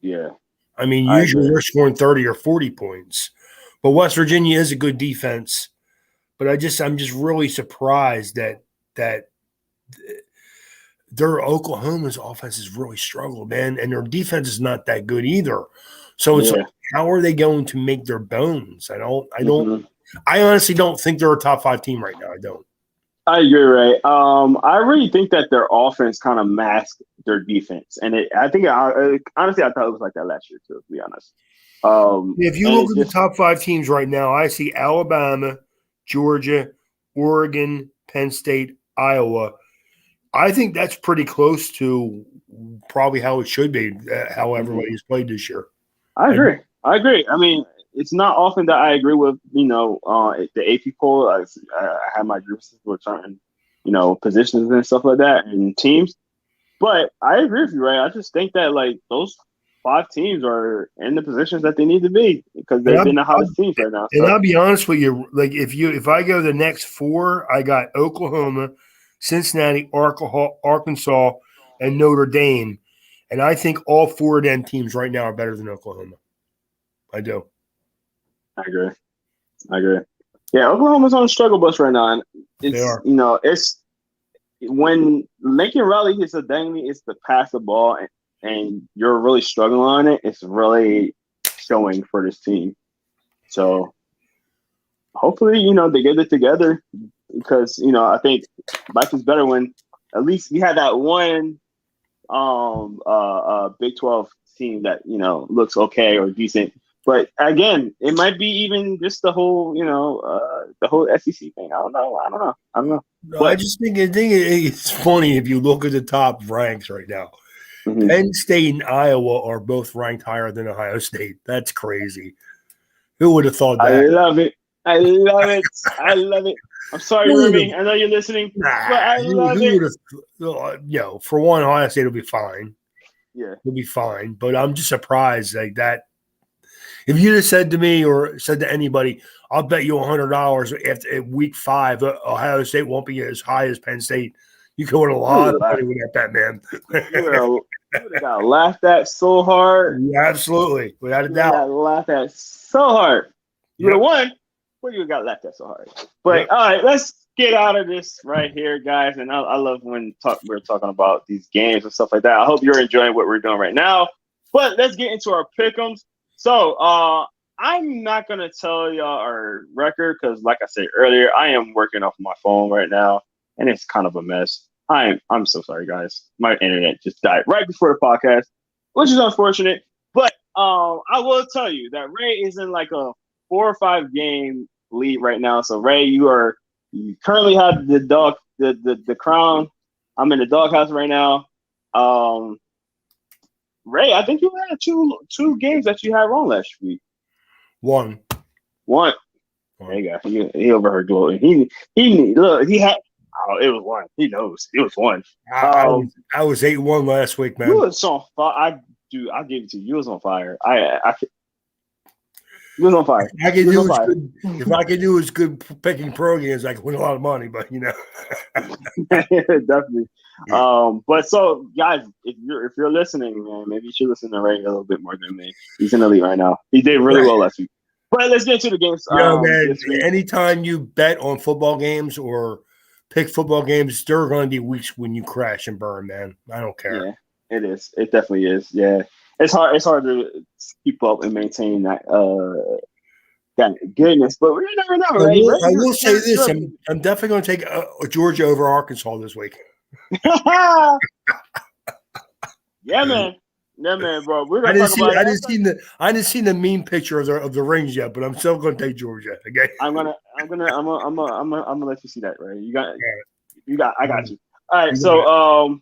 Yeah. I mean, usually they're scoring 30 or 40 points. But West Virginia is a good defense. But I'm just really surprised that their Oklahoma's offense has really struggled, man. And their defense is not that good either. So it's like, how are they going to make their bones? I honestly don't think they're a top 5 team right now. I don't. I agree, Ray. I really think that their offense kind of masked their defense, and honestly, I thought it was like that last year too. To be honest, if you look at the top 5 teams right now, I see Alabama, Georgia, Oregon, Penn State, Iowa. I think that's pretty close to probably how it should be, how everybody's played this year. I agree. I mean, it's not often that I agree with, the AP poll. I have my groups with certain, positions and stuff like that and teams. But I agree with you, Ray. I just think that, like, those 5 teams are in the positions that they need to be because they've been the hottest teams right now. And I'll be honest with you, like, if I go the next 4, I got Oklahoma, Cincinnati, Arkansas, and Notre Dame. And I think all 4 of them teams right now are better than Oklahoma. I do. I agree. Yeah, Oklahoma's on the struggle bus right now. And they are. It's when Lincoln Riley hits a dangly, it's to pass the ball and you're really struggling on it. It's really showing for this team. So hopefully, they get it together because, I think life is better when at least we had that one Big 12 team that, looks okay or decent But again, it might be even just the whole, the whole SEC thing. I don't know. No, but, I just think it's funny if you look at the top ranks right now. Mm-hmm. Penn State and Iowa are both ranked higher than Ohio State. That's crazy. Who would have thought that? I love it. I love it. I'm sorry, Remy. I know you're listening, but I love it. For one, Ohio State will be fine. Yeah, it'll be fine. But I'm just surprised like that. If you just said to me or said to anybody, I'll bet you $100 after week 5, Ohio State won't be as high as Penn State. You could win a lot of money with that bet, man. You would have got laughed at so hard. Yeah, absolutely, without a doubt. Laughed at so hard. You would have won, but you got laughed at so hard. But all right, let's get out of this right here, guys. And I love when we're talking about these games and stuff like that. I hope you're enjoying what we're doing right now. But let's get into our pick'ems. So I'm not gonna tell y'all our record because, like I said earlier, I am working off my phone right now, and it's kind of a mess. I'm so sorry, guys. My internet just died right before the podcast, which is unfortunate. But I will tell you that Ray is in like a 4 or 5 game lead right now. So Ray, you currently have the crown. I'm in the doghouse right now. Ray, I think you had two games that you had wrong last week. One. There you go. He overheard glory. He look. He had. Oh, it was one. He knows. It was one. I was 8-1 last week, man. You was on fire. I'll give it to you. You was on fire. You was on fire. If I could do as good picking pro games, I could win a lot of money. But definitely. But so guys, if you're listening, man, maybe you should listen to Ray a little bit more than me. He's in the league right now. He did really well last week. But let's get into the games. Man, anytime you bet on football games or pick football games, there are going to be weeks when you crash and burn, man. I don't care. Yeah, it is. It definitely is. Yeah, it's hard. It's hard to keep up and maintain that goodness. But we never know. Right? I will say this: I'm definitely going to take Georgia over Arkansas this week. Yeah, man. Yeah, man, bro. I didn't see the meme picture of the rings yet, but I'm still going to take Georgia. Okay. I'm gonna let you see that, right? I got you. All right, so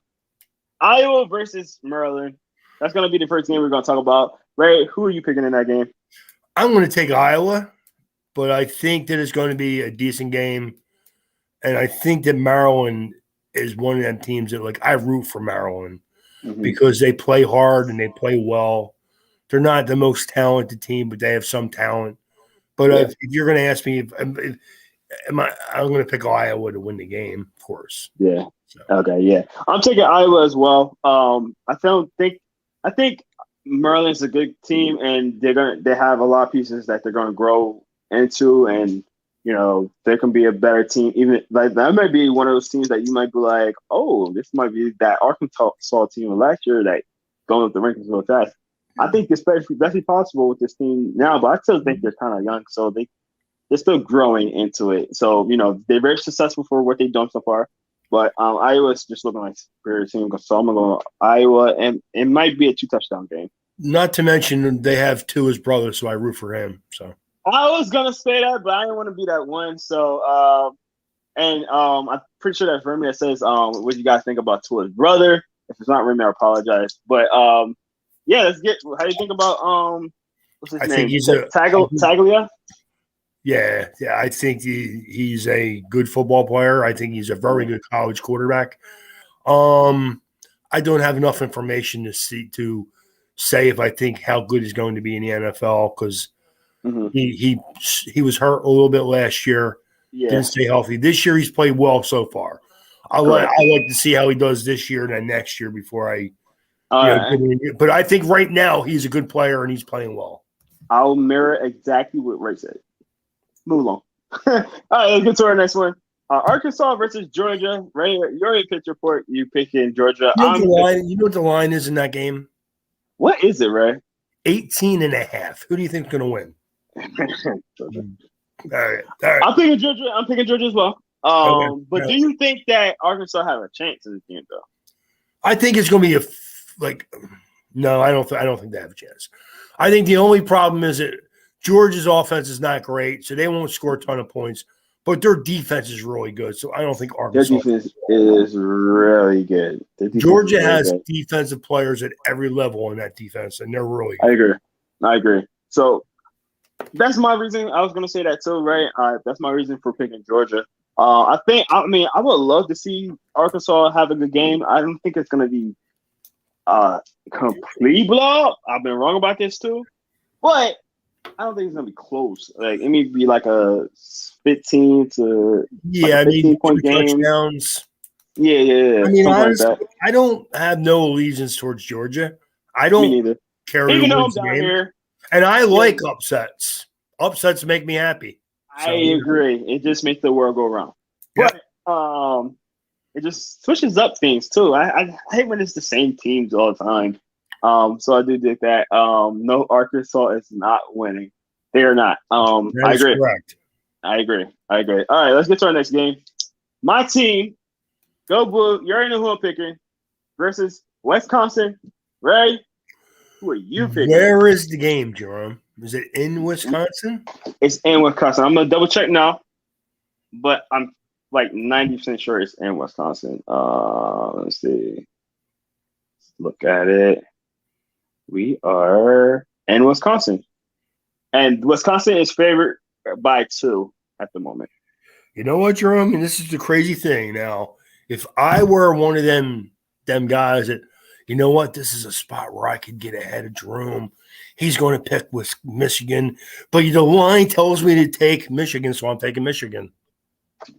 Iowa versus Maryland. That's gonna be the first game we're gonna talk about. Ray, who are you picking in that game? I'm going to take Iowa, but I think that it's going to be a decent game, and I think that Maryland is one of them teams that I root for Maryland. Mm-hmm. Because they play hard and they play well. They're not the most talented team, but they have some talent. But if you're going to ask me, I'm going to pick Iowa to win the game, of course. Yeah. So. Okay. Yeah, I'm taking Iowa as well. I think Maryland's a good team, and they have a lot of pieces that they're going to grow into, and they can be a better team. Even that might be one of those teams that you might be like, oh, this might be that Arkansas team of last year that going up the rankings real fast. I think it's especially possible with this team now, but I still think they're kind of young, so they're still growing into it. So they're very successful for what they've done so far. But Iowa's just looking like a superior team, so I'm going to go Iowa, and it might be a 2-touchdown game. Not to mention they have two as brothers, so I root for him. So. I was gonna say that, but I didn't want to be that one. So, I'm pretty sure that's Remy that says, "What do you guys think about Tua's brother?" If it's not Remy, I apologize. But let's get. How do you think about what's his name? Think he's Taglia. Yeah, I think he's a good football player. I think he's a very good college quarterback. I don't have enough information to say if I think how good he's going to be in the NFL because. Mm-hmm. He was hurt a little bit last year. Yeah. Didn't stay healthy. This year he's played well so far. I like to see how he does this year and then next year before I. But I think right now he's a good player and he's playing well. I'll mirror exactly what Ray said. Move along. All right, let's get to our next one. Arkansas versus Georgia. Ray, you already picked your report. You picking Georgia. You know what the line is in that game? What is it, Ray? 18.5. Who do you think is going to win? All right. I'm picking Georgia as well. But do you think that Arkansas have a chance in this game, though? I think it's going to be No, I don't think they have a chance. I think the only problem is that Georgia's offense is not great, so they won't score a ton of points. But their defense is really good, so I don't think Their Arkansas. defense is really good. Georgia has defensive players at every level in that defense, and they're really good. I agree. So that's my reason. I was going to say that too, right? That's my reason for picking Georgia. I would love to see Arkansas have a good game. I don't think it's going to be complete blowout. I've been wrong about this too, but I don't think it's going to be close. Like it may be like a 15 to 15 point game. Touchdowns. Yeah. I mean, honestly, like I don't have no allegiance towards Georgia. I don't Me neither. care even though I'm down here. And I like upsets. Upsets make me happy. So, I agree. It just makes the world go round. Yep. But it just switches up things too. I hate when it's the same teams all the time. So I do think that. No, Arkansas is not winning. They are not. I agree. Correct. I agree. All right, let's get to our next game. My team, go Blue. You already know who I'm picking. Versus Wisconsin. Ray, who are you picking? Where is the game, Jerome? Is it in Wisconsin? It's in Wisconsin. I'm gonna double check now, but I'm like 90% sure it's in Wisconsin. Let's see. Let's look at it. We are in Wisconsin, and Wisconsin is favored by 2 at the moment. You know what, Jerome? And this is the crazy thing. Now, if I were one of them guys that, you know what, this is a spot where I could get ahead of Jerome. He's going to pick with Michigan, but the line tells me to take Michigan, so I'm taking Michigan.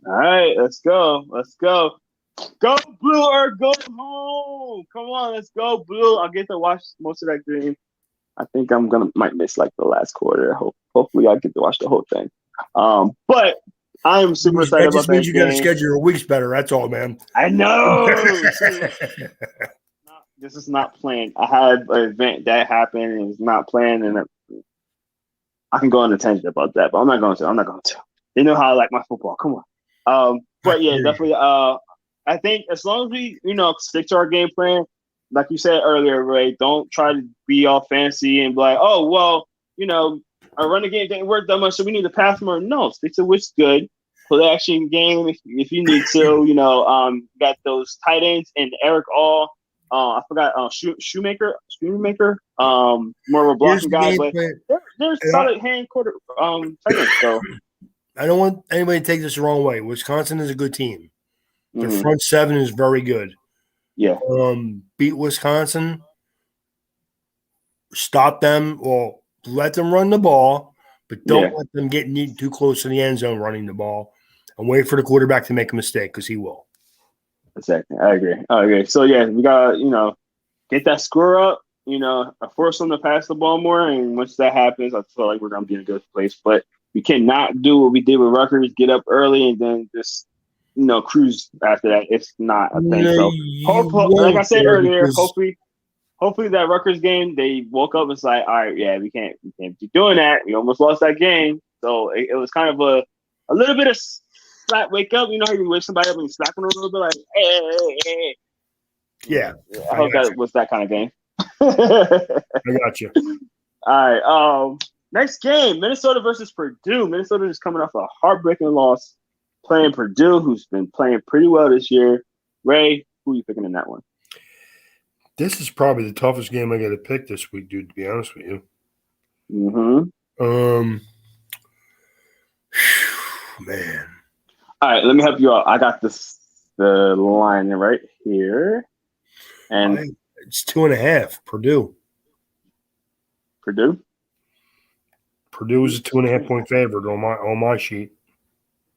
All right, let's go. Go Blue or go home. Come on, let's go Blue. I'll get to watch most of that game. I think might miss like the last quarter. Hopefully I get to watch the whole thing. But I am super excited about that game. That just means you got to schedule your weeks better. That's all, man. I know. This is not planned. I had an event that happened and it's not planned, and I can go on a tangent about that, but I'm not going to. They know how I like my football. Come on. But yeah, definitely. I think as long as we, stick to our game plan, like you said earlier, Ray, don't try to be all fancy and be like, oh, well, our running game didn't work that much, so we need to pass more. No, stick to what's good. Play action game if you need to. Got those tight ends and Eric All. I forgot Shoemaker, more of a blocking guy, but they're solid hand quarter tight ends. So I don't want anybody to take this the wrong way. Wisconsin is a good team. Their front seven is very good. Yeah. Beat Wisconsin. Stop them. Well, let them run the ball, but don't let them get too close to the end zone running the ball, and wait for the quarterback to make a mistake because he will. Exactly. I agree. So yeah, we gotta, get that score up, force them to pass the ball more. And once that happens, I feel like we're gonna be in a good place. But we cannot do what we did with Rutgers, get up early and then just, cruise after that. It's not a thing. So like I said earlier, hopefully that Rutgers game, they woke up and was like, all right, yeah, we can't keep doing that. We almost lost that game. So it was kind of a little bit of slap wake up. You know how you wake somebody up and you slap them a little bit like, hey. Yeah. I hope that was that kind of game. I got you. All right. Next game, Minnesota versus Purdue. Minnesota is coming off a heartbreaking loss, playing Purdue, who's been playing pretty well this year. Ray, who are you picking in that one? This is probably the toughest game I got to pick this week, dude, to be honest with you. Man. All right, let me help you out. I got the line right here. And it's 2.5, Purdue. Purdue is a 2.5 point favorite on my sheet.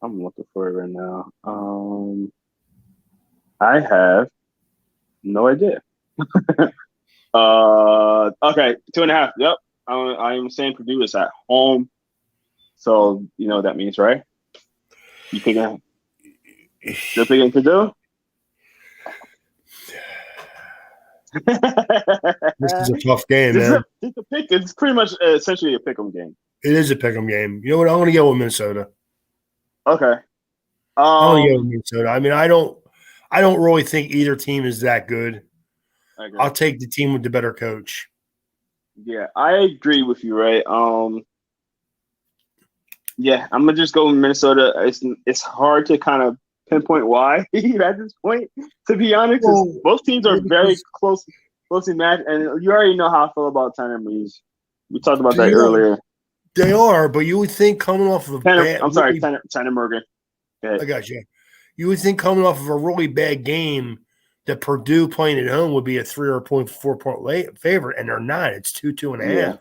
I'm looking for it right now. I have no idea. Okay, 2.5. Yep. I am saying Purdue is at home. So you know what that means, right? You picking Purdue? This is a tough game, man. It's pretty much essentially a pick'em game. It is a pick'em game. You know what? I'm going to go with Minnesota. Okay. I'm going to go with Minnesota. I mean, I don't really think either team is that good. I'll take the team with the better coach. Yeah, I agree with you, right? Yeah, I'm gonna just go with Minnesota. It's hard to kind of pinpoint why at this point, to be honest, because both teams are very closely matched, and you already know how I feel about Tanner Breeze. We talked about that earlier. They are, but you would think coming off of a bad. I'm sorry, Tanner Morgan. I got you. You would think coming off of a really bad game that Purdue playing at home would be a 3 or 4 point favorite, and they're not. It's 2.5. Yeah.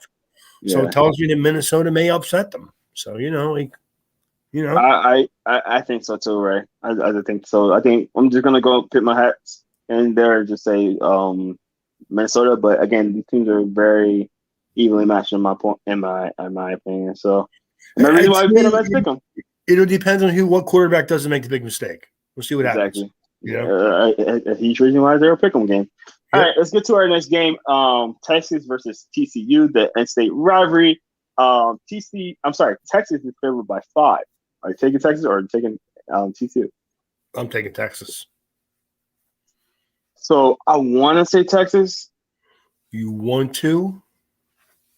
So it tells you that Minnesota may upset them. So I think so too, Ray. I think so. I think I'm just gonna go put my hats in there and just say Minnesota. But again, these teams are very evenly matched in my opinion. So no reason why let's pick them. It'll depend on what quarterback doesn't make the big mistake. We'll see what happens. A huge reason why they're a pick 'em game. All right, let's get to our next game. Texas versus TCU, the in-state rivalry. Texas is favored by 5. Are you taking Texas or are you taking TCU? I'm taking Texas. So I want to say Texas. You want to?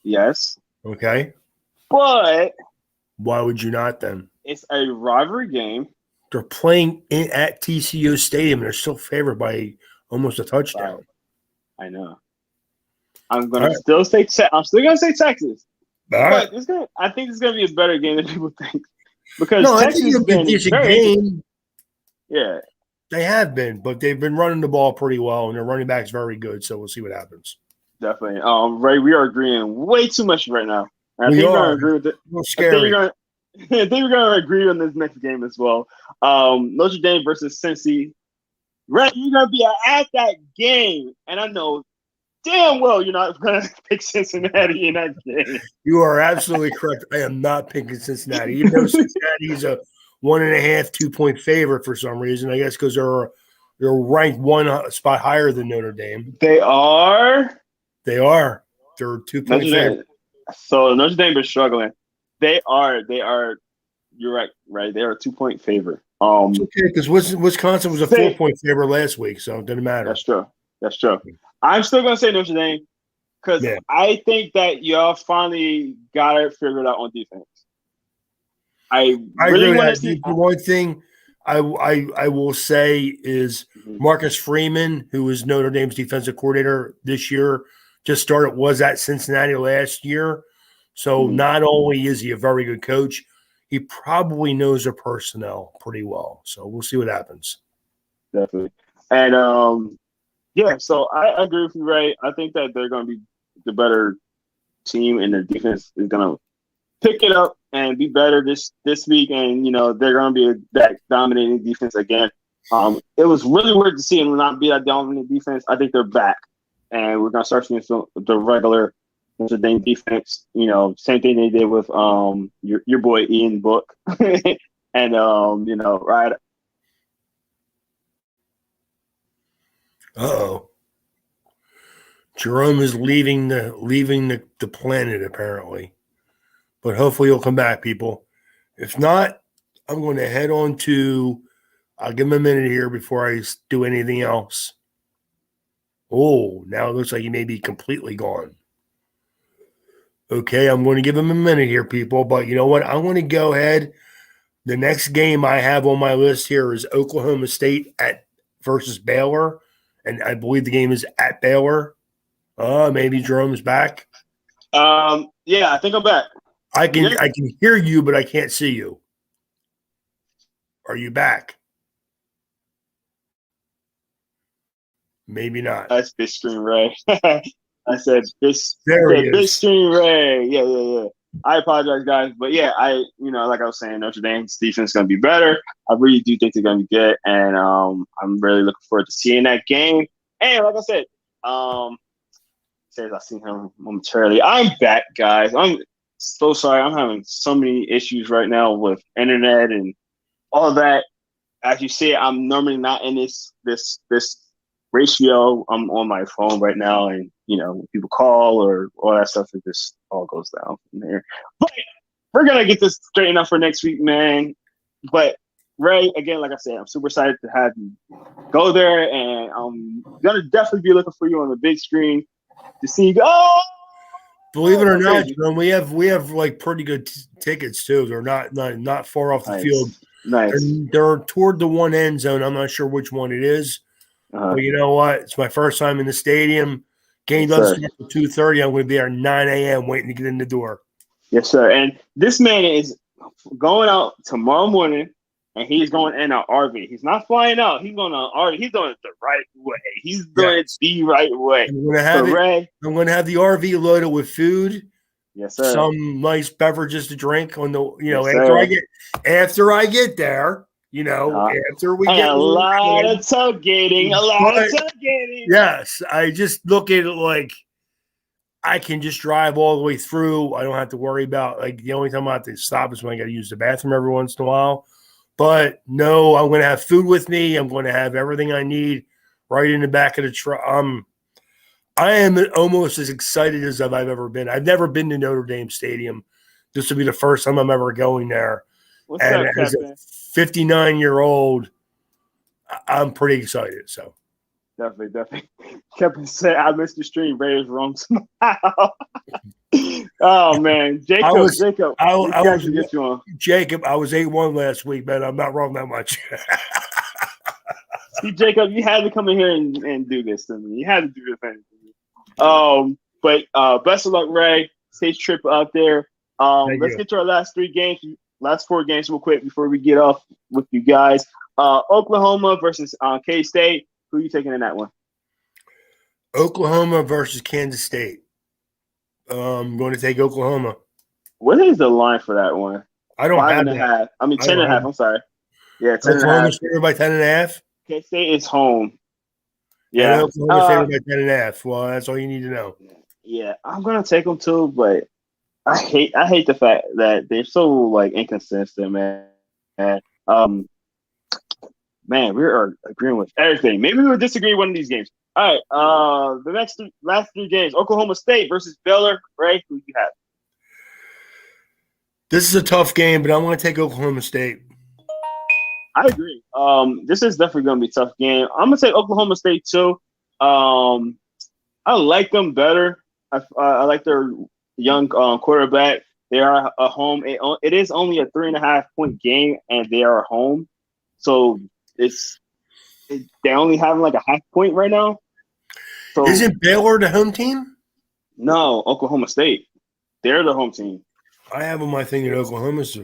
Yes. Okay. But why would you not then? It's a rivalry game. They're playing at TCU Stadium. They're still favored by almost a touchdown. I know. I'm gonna still say I'm still gonna say Texas. But I think it's gonna be a better game than people think. Because Texas has been a decent game. Yeah. They have been, but they've been running the ball pretty well, and their running back's very good, so we'll see what happens. Definitely. Ray, we are agreeing way too much right now. I think we're gonna agree with it. Scary. I think we're gonna agree on this next game as well. Notre Dame versus Cincy. Ray, you're gonna be at that game, and I know damn well you're not gonna pick Cincinnati in that game. You are absolutely correct. I am not picking Cincinnati, even though Cincinnati is a 1.5, 2-point favorite for some reason. I guess because they're ranked one spot higher than Notre Dame. They are. They're 2-point favorite. So Notre Dame is struggling. They are. You're right. They are a 2-point favorite. It's okay, because Wisconsin was a 4-point favorite last week, so it didn't matter. That's true. I'm still gonna say Notre Dame because I think that y'all finally got it figured out on defense. I really want to see. The one thing I will say is Marcus Freeman, who was Notre Dame's defensive coordinator this year, was at Cincinnati last year. So not only is he a very good coach, he probably knows their personnel pretty well. So we'll see what happens. Definitely. And so I agree with you, Ray. I think that they're going to be the better team, and their defense is going to pick it up and be better this week. And, they're going to be that dominating defense again. It was really weird to see them not be that dominant defense. I think they're back, and we're going to start seeing the regular Notre Dame defense. Same thing they did with your boy Ian Book, and right. Uh-oh. Jerome is leaving the planet apparently, but hopefully he'll come back, people. If not, I'm going to head on to. I'll give him a minute here before I do anything else. Oh, now it looks like he may be completely gone. Okay, I'm going to give him a minute here, people. But you know what? I'm going to go ahead. The next game I have on my list here is Oklahoma State versus Baylor. And I believe the game is at Baylor. Maybe Jerome's back. Yeah, I think I'm back. I can hear you, but I can't see you. Are you back? Maybe not. That's big screen Ray. I said big screen Ray. Yeah. I apologize, guys, but like I was saying, Notre Dame's defense is going to be better. I really do think they're going to be good, and I'm really looking forward to seeing that game. And like I said, says I see him momentarily. I'm back, guys. I'm so sorry. I'm having so many issues right now with internet and all that. As you see, I'm normally not in this ratio. I'm on my phone right now, and when people call or all that stuff, it just all goes down from there. But we're gonna get this straightened out for next week, man. But Ray, again, like I said, I'm super excited to have you go there, and I'm gonna definitely be looking for you on the big screen to see you go. Oh, Believe it or not, crazy. John, we have like pretty good tickets too. They're not far off the field. Nice. They're toward the one end zone. I'm not sure which one it is, but you know what? It's my first time in the stadium. Game doesn't start at 2:30. I'm going to be there at 9 a.m. waiting to get in the door. Yes, sir. And this man is going out tomorrow morning, and he's going in an RV. He's not flying out. He's going on RV. He's doing it the right way. He's doing it the right way. I'm going to have Ray, I'm going to have the RV loaded with food. Yes, sir. Some nice beverages to drink on the yes, after I get there. After we get a lot of tailgating. Yes, I just look at it like I can just drive all the way through. I don't have to worry about the only time I have to stop is when I got to use the bathroom every once in a while. But no, I'm going to have food with me. I'm going to have everything I need right in the back of the truck. I am almost as excited as I've ever been. I've never been to Notre Dame Stadium. This will be the first time I'm ever going there. What's up, as Captain? A 59-year-old, I'm pretty excited. So definitely. Captain said, "I missed the stream. Ray is wrong somehow." Oh man, Jacob, I was get you on. Jacob, I was 8-1 last week, man. I'm not wrong that much. See, Jacob, you had to come in here and do this to me. You had to do this thing to me. But best of luck, Ray. Safe trip out there. Let's get to our last 4 games real quick before we get off with you guys. Oklahoma versus K-State. Who are you taking in that one? Oklahoma versus Kansas State. I'm going to take Oklahoma. What is the line for that one? I don't have that. 10.5. I'm sorry. Yeah, 10.5. Oklahoma's favored by 10.5. K-State is home. Yeah. Oklahoma's favored by 10.5. Well, that's all you need to know. Yeah, I'm gonna take them too, but I hate the fact that they're so inconsistent, man. Man, we are agreeing with everything. Maybe we would disagree one of these games. All right, the last 3 games: Oklahoma State versus Baylor. Ray, who do you have? This is a tough game, but I'm going to take Oklahoma State. I agree. This is definitely going to be a tough game. I'm going to take Oklahoma State too. I like them better. I like their young quarterback. They are a home. It is only a 3.5-point game, and they are home. So they only have a half point right now. So isn't Baylor the home team? No, Oklahoma State. They're the home team. I have on my thing that Oklahoma is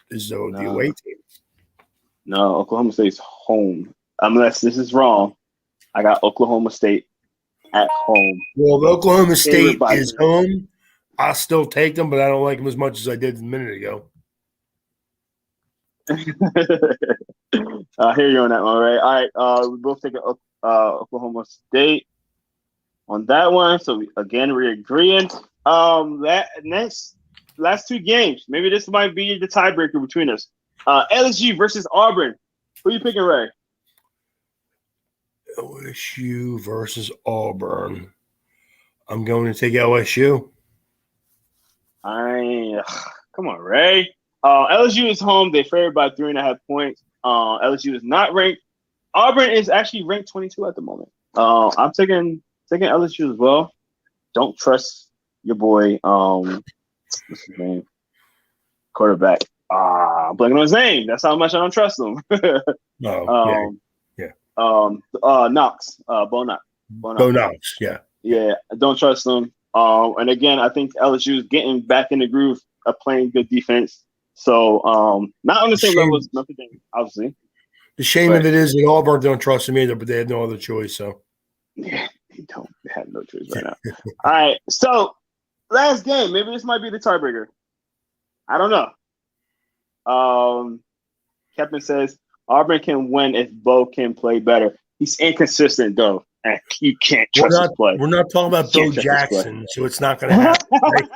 the away team. No, Oklahoma State's home. Unless this is wrong, I got Oklahoma State at home. Well, if Oklahoma State is home, I'll still take them, but I don't like them as much as I did a minute ago. I hear you on that one, right? All right, we both take Oklahoma State on that one. So we're agreeing. Last 2 games. Maybe this might be the tiebreaker between us. LSU versus Auburn. Who are you picking, Ray? LSU versus Auburn. I'm going to take LSU. Come on, Ray. LSU is home. They're favored by 3.5 points. LSU is not ranked. Auburn is actually ranked 22 at the moment. I'm taking LSU as well. Don't trust your boy. What's his name? Quarterback. I'm blanking on his name. That's how much I don't trust him. Knox. Bo Knox. Bo Knox. Yeah. Yeah, I don't trust them. And again, I think LSU is getting back in the groove of playing good defense. So not on the same level as Notre Dame, obviously. The shame of it is that Auburn don't trust him either, but they have no other choice. So yeah, they don't. They have no choice right now. All right, so last game. Maybe this might be the tiebreaker. I don't know. Kevin says Auburn can win if Bo can play better. He's inconsistent though, and you can't trust his play. We're not talking about Bo Jackson, so it's not going to happen. Right?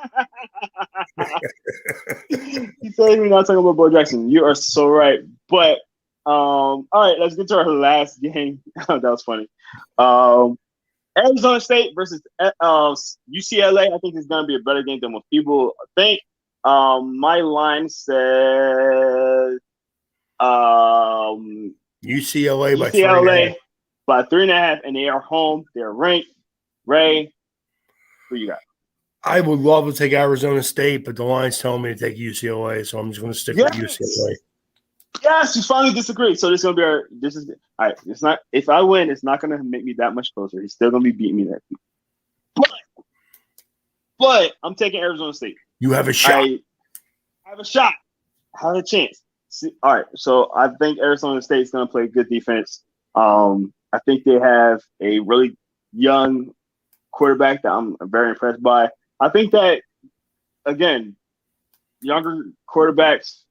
He said we're not talking about Bo Jackson. You are so right. But all right, let's get to our last game. That was funny. Arizona State versus UCLA. I think it's going to be a better game than what people think. My line says UCLA by 3.5. By 3.5, and they are home. They're ranked. Ray, who you got? I would love to take Arizona State, but the line's telling me to take UCLA, so I'm just going to stick with UCLA. Yes, you finally disagree. So this is gonna be all right. It's not. If I win, it's not gonna make me that much closer. He's still gonna be beating me that week. But I'm taking Arizona State. You have a shot. I have a shot. I have a chance. See, all right. So I think Arizona State is gonna play good defense. I think they have a really young quarterback that I'm very impressed by. I think that, again, younger quarterbacks,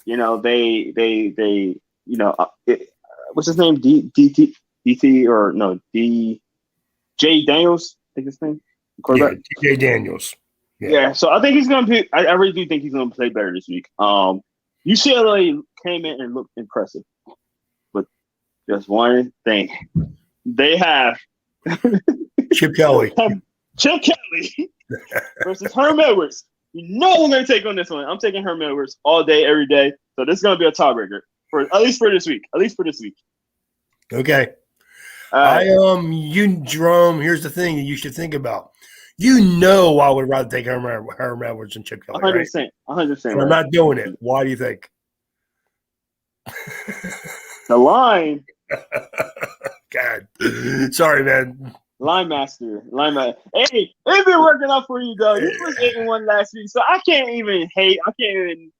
they what's his name? DT or no, Jay Daniels, I think his name. Quarterback. Yeah, Jay Daniels. Yeah. So I think he's going to be, I really do think he's going to play better this week. UCLA came in and looked impressive. But just one thing. They have Chip Kelly. Chip Kelly versus Herm Edwards. I'm going to take on this one. I'm taking Herm Edwards all day, every day. So this is going to be a tiebreaker at least for this week. Okay. Jerome, here's the thing that you should think about. I would rather take Herm Edwards than Chip Kelly. 100%. Right? 100%. I'm not doing it. Why do you think? The line. God. Sorry, man. Line master. Hey, it's been working out for you, though. You was 8-1 last week, so I can't even hate. I can't even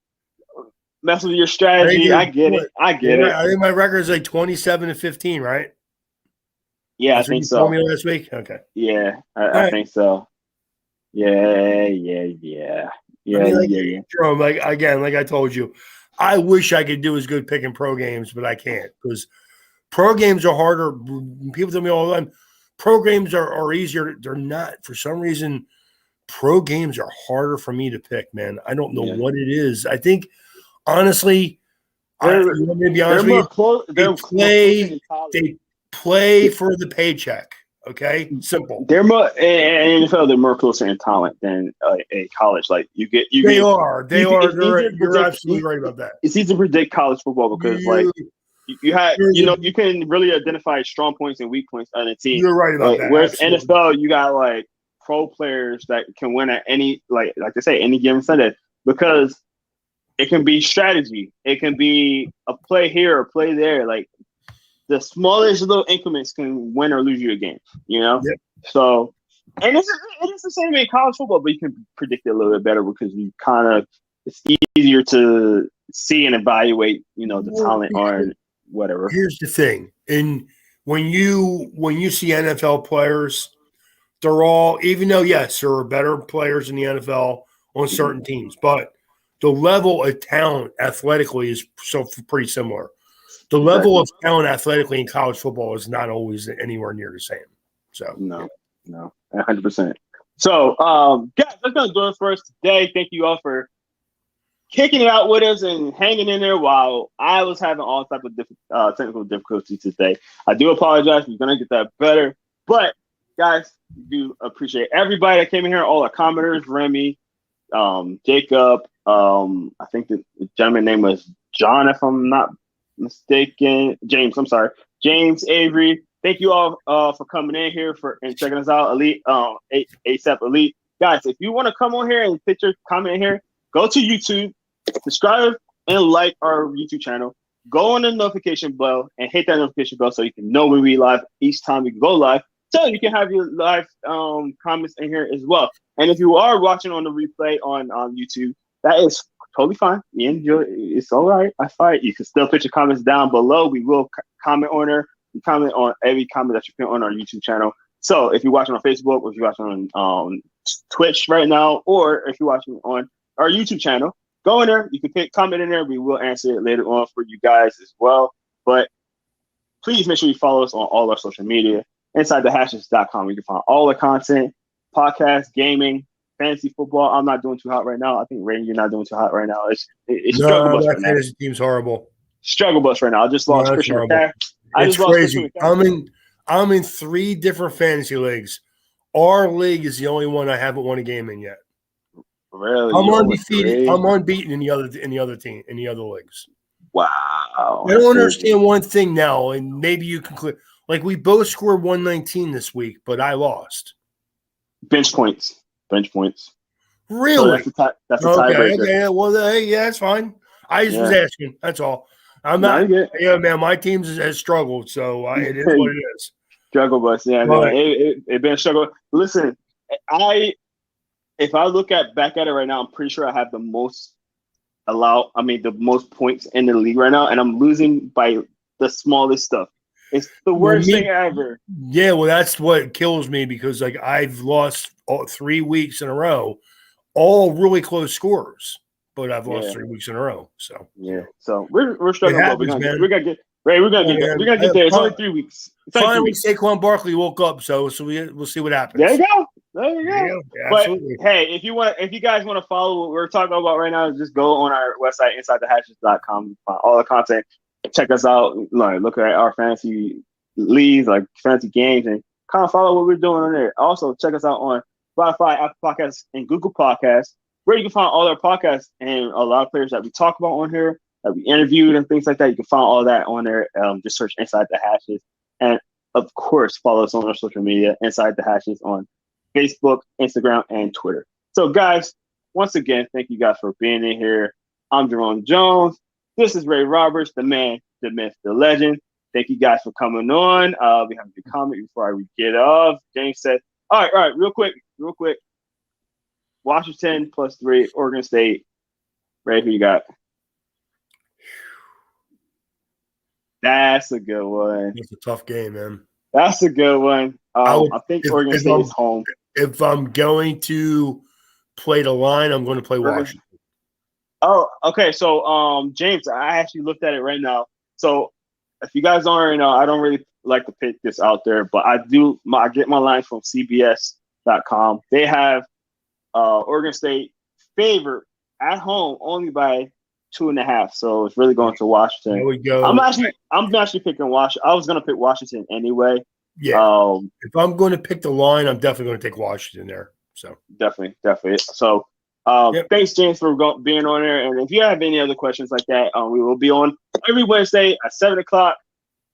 mess with your strategy. I get it. I think my record is like 27-15, right? Yeah, That's I think so. Told me last week? Okay. Yeah, I think so. Yeah. Jerome, like I told you, I wish I could do as good picking pro games, but I can't because pro games are harder. People tell me all the time, pro games are easier. They're not. For some reason, pro games are harder for me to pick, man. I don't know what it is. I think, honestly, they play for the paycheck. Okay, simple. They're more in NFL. They're more closer in talent than a college. Like They are. You're absolutely right about that. It's easy to predict college football because you can really identify strong points and weak points on a team. You're right about that. Whereas NFL, you got like pro players that can win at any like I say any given Sunday because it can be strategy. It can be a play here or play there. Like the smallest little increments can win or lose you a game, Yep. So, and it's the same in college football, but you can predict it a little bit better because it's easier to see and evaluate, the talent on whatever. Here's the thing. When you see NFL players, they're all, even though, yes, there are better players in the NFL on certain teams, but the level of talent athletically is pretty similar. The level of talent athletically in college football is not always anywhere near the same. So no, 100%. So, guys, that's gonna do it for us today. Thank you all for kicking it out with us and hanging in there while I was having all type of technical difficulties today. I do apologize. We're gonna get that better, but guys, do appreciate everybody that came in here. All our commenters, Remy, Jacob. I think the gentleman's name was John, if I'm not mistaken. James, I'm sorry. James, Avery. Thank you all for coming in here and checking us out. Elite, ASAP Elite. Guys, if you want to come on here and put your comment in here, go to YouTube, subscribe and like our YouTube channel. Go on the notification bell and hit that notification bell so you can know when we live each time we go live. So you can have your live comments in here as well. And if you are watching on the replay on YouTube, that is totally fine. You enjoy it. It's all right. That's fine. You can still put your comments down below. We will comment on her. We comment on every comment that you put on our YouTube channel. So if you're watching on Facebook, or if you're watching on Twitch right now, or if you're watching on our YouTube channel, go in there. You can comment in there. We will answer it later on for you guys as well. But please make sure you follow us on all our social media. InsideTheHashes.com. You can find all the content, podcasts, gaming, fantasy football. I'm not doing too hot right now. I think Ray, you're not doing too hot right now. It's struggle bus right now. Fantasy team's horrible. Struggle bus right now. I just lost Christian McCaffrey. It's crazy. I'm in 3 different fantasy leagues. Our league is the only one I haven't won a game in yet. Really? I'm undefeated. I'm unbeaten in the other leagues. Wow. I don't understand one thing now, and maybe you can clear. Like, we both scored 119 this week, but I lost. Bench points. Really? So that's a Okay. tiebreaker. Well, hey, yeah, that's fine. I just was asking. That's all. I'm not. Yeah, man. My team has struggled, so it is what it is. Struggle bus, yeah, man. It been a struggle. Listen, if I look back at it right now, I'm pretty sure I have the most points in the league right now, and I'm losing by the smallest stuff. It's the worst thing ever. Yeah, well, that's what kills me because like I've lost 3 weeks in a row, all really close scores, but I've lost 3 weeks in a row. So so we're struggling. Happens, we're gonna get there. It's only 3 weeks. Finally, Saquon Barkley woke up, so we'll see what happens. There you go. Yeah, but absolutely. Hey, if you guys want to follow what we're talking about right now, just go on our website, InsideTheHashes.com. Find all the content. Check us out. Look at our fantasy leagues, like fantasy games, and kind of follow what we're doing on there. Also, check us out on Spotify, Apple Podcasts, and Google Podcasts, where you can find all our podcasts and a lot of players that we talk about on here, that we interviewed and things like that. You can find all that on there. Just search Inside the Hashes. And of course, follow us on our social media, Inside the Hashes on Facebook, Instagram, and Twitter. So, guys, once again, thank you guys for being in here. I'm Jerome Jones. This is Ray Roberts, the man, the myth, the legend. Thank you guys for coming on. We have a comment before I get off. James said, all right, real quick. Washington +3, Oregon State. Ray, who you got? That's a good one. It's a tough game, man. That's a good one. I think Oregon State is home. If I'm going to play the line, I'm going to play Washington. Oh, okay. So, James, I actually looked at it right now. So, if you guys don't already know, I don't really like to pick this out there, but I do. I get my line from CBS.com. They have Oregon State favored at home only by 2.5. So it's really going to Washington. There we go. I'm actually picking Washington. I was going to pick Washington anyway. Yeah. If I'm going to pick the line, I'm definitely going to take Washington there. So definitely. So. Thanks, James, for being on there. And if you have any other questions like that, we will be on every Wednesday at 7 o'clock,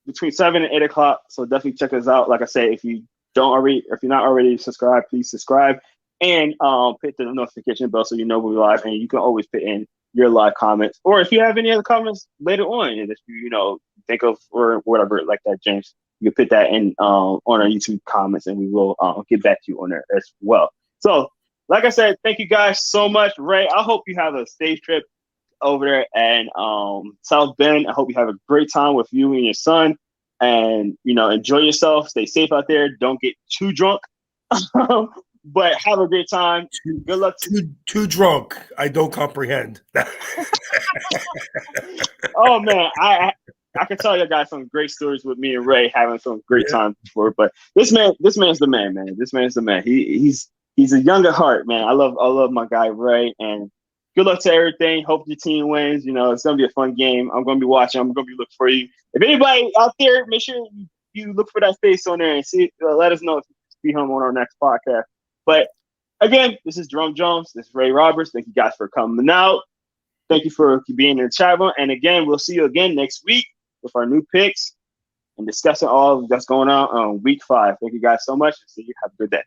between 7 and 8 o'clock. So definitely check us out. Like I said, if you're not already subscribed, please subscribe and hit the notification bell so you know we're live. And you can always put in your live comments, or if you have any other comments later on, and if you think of or whatever like that, James, you can put that in on our YouTube comments, and we will get back to you on there as well. So. Like I said, thank you guys so much, Ray. I hope you have a safe trip over there and South Bend. I hope you have a great time with you and your son, and enjoy yourself. Stay safe out there. Don't get too drunk, but have a great time. Good luck. Too drunk. I don't comprehend. Oh man, I can tell you guys some great stories with me and Ray having some great time before. But this man's the man, man. This man's the man. He's a young at heart, man. I love my guy Ray, and good luck to everything. Hope your team wins. It's gonna be a fun game. I'm gonna be watching. I'm gonna be looking for you. If anybody out there, make sure you look for that face on there and see. Let us know if you see him on our next podcast. But again, this is Jerome Jones. This is Ray Roberts. Thank you guys for coming out. Thank you for being in the chat room. And again, we'll see you again next week with our new picks and discussing all that's going on week 5. Thank you guys so much. See you. Have a good day.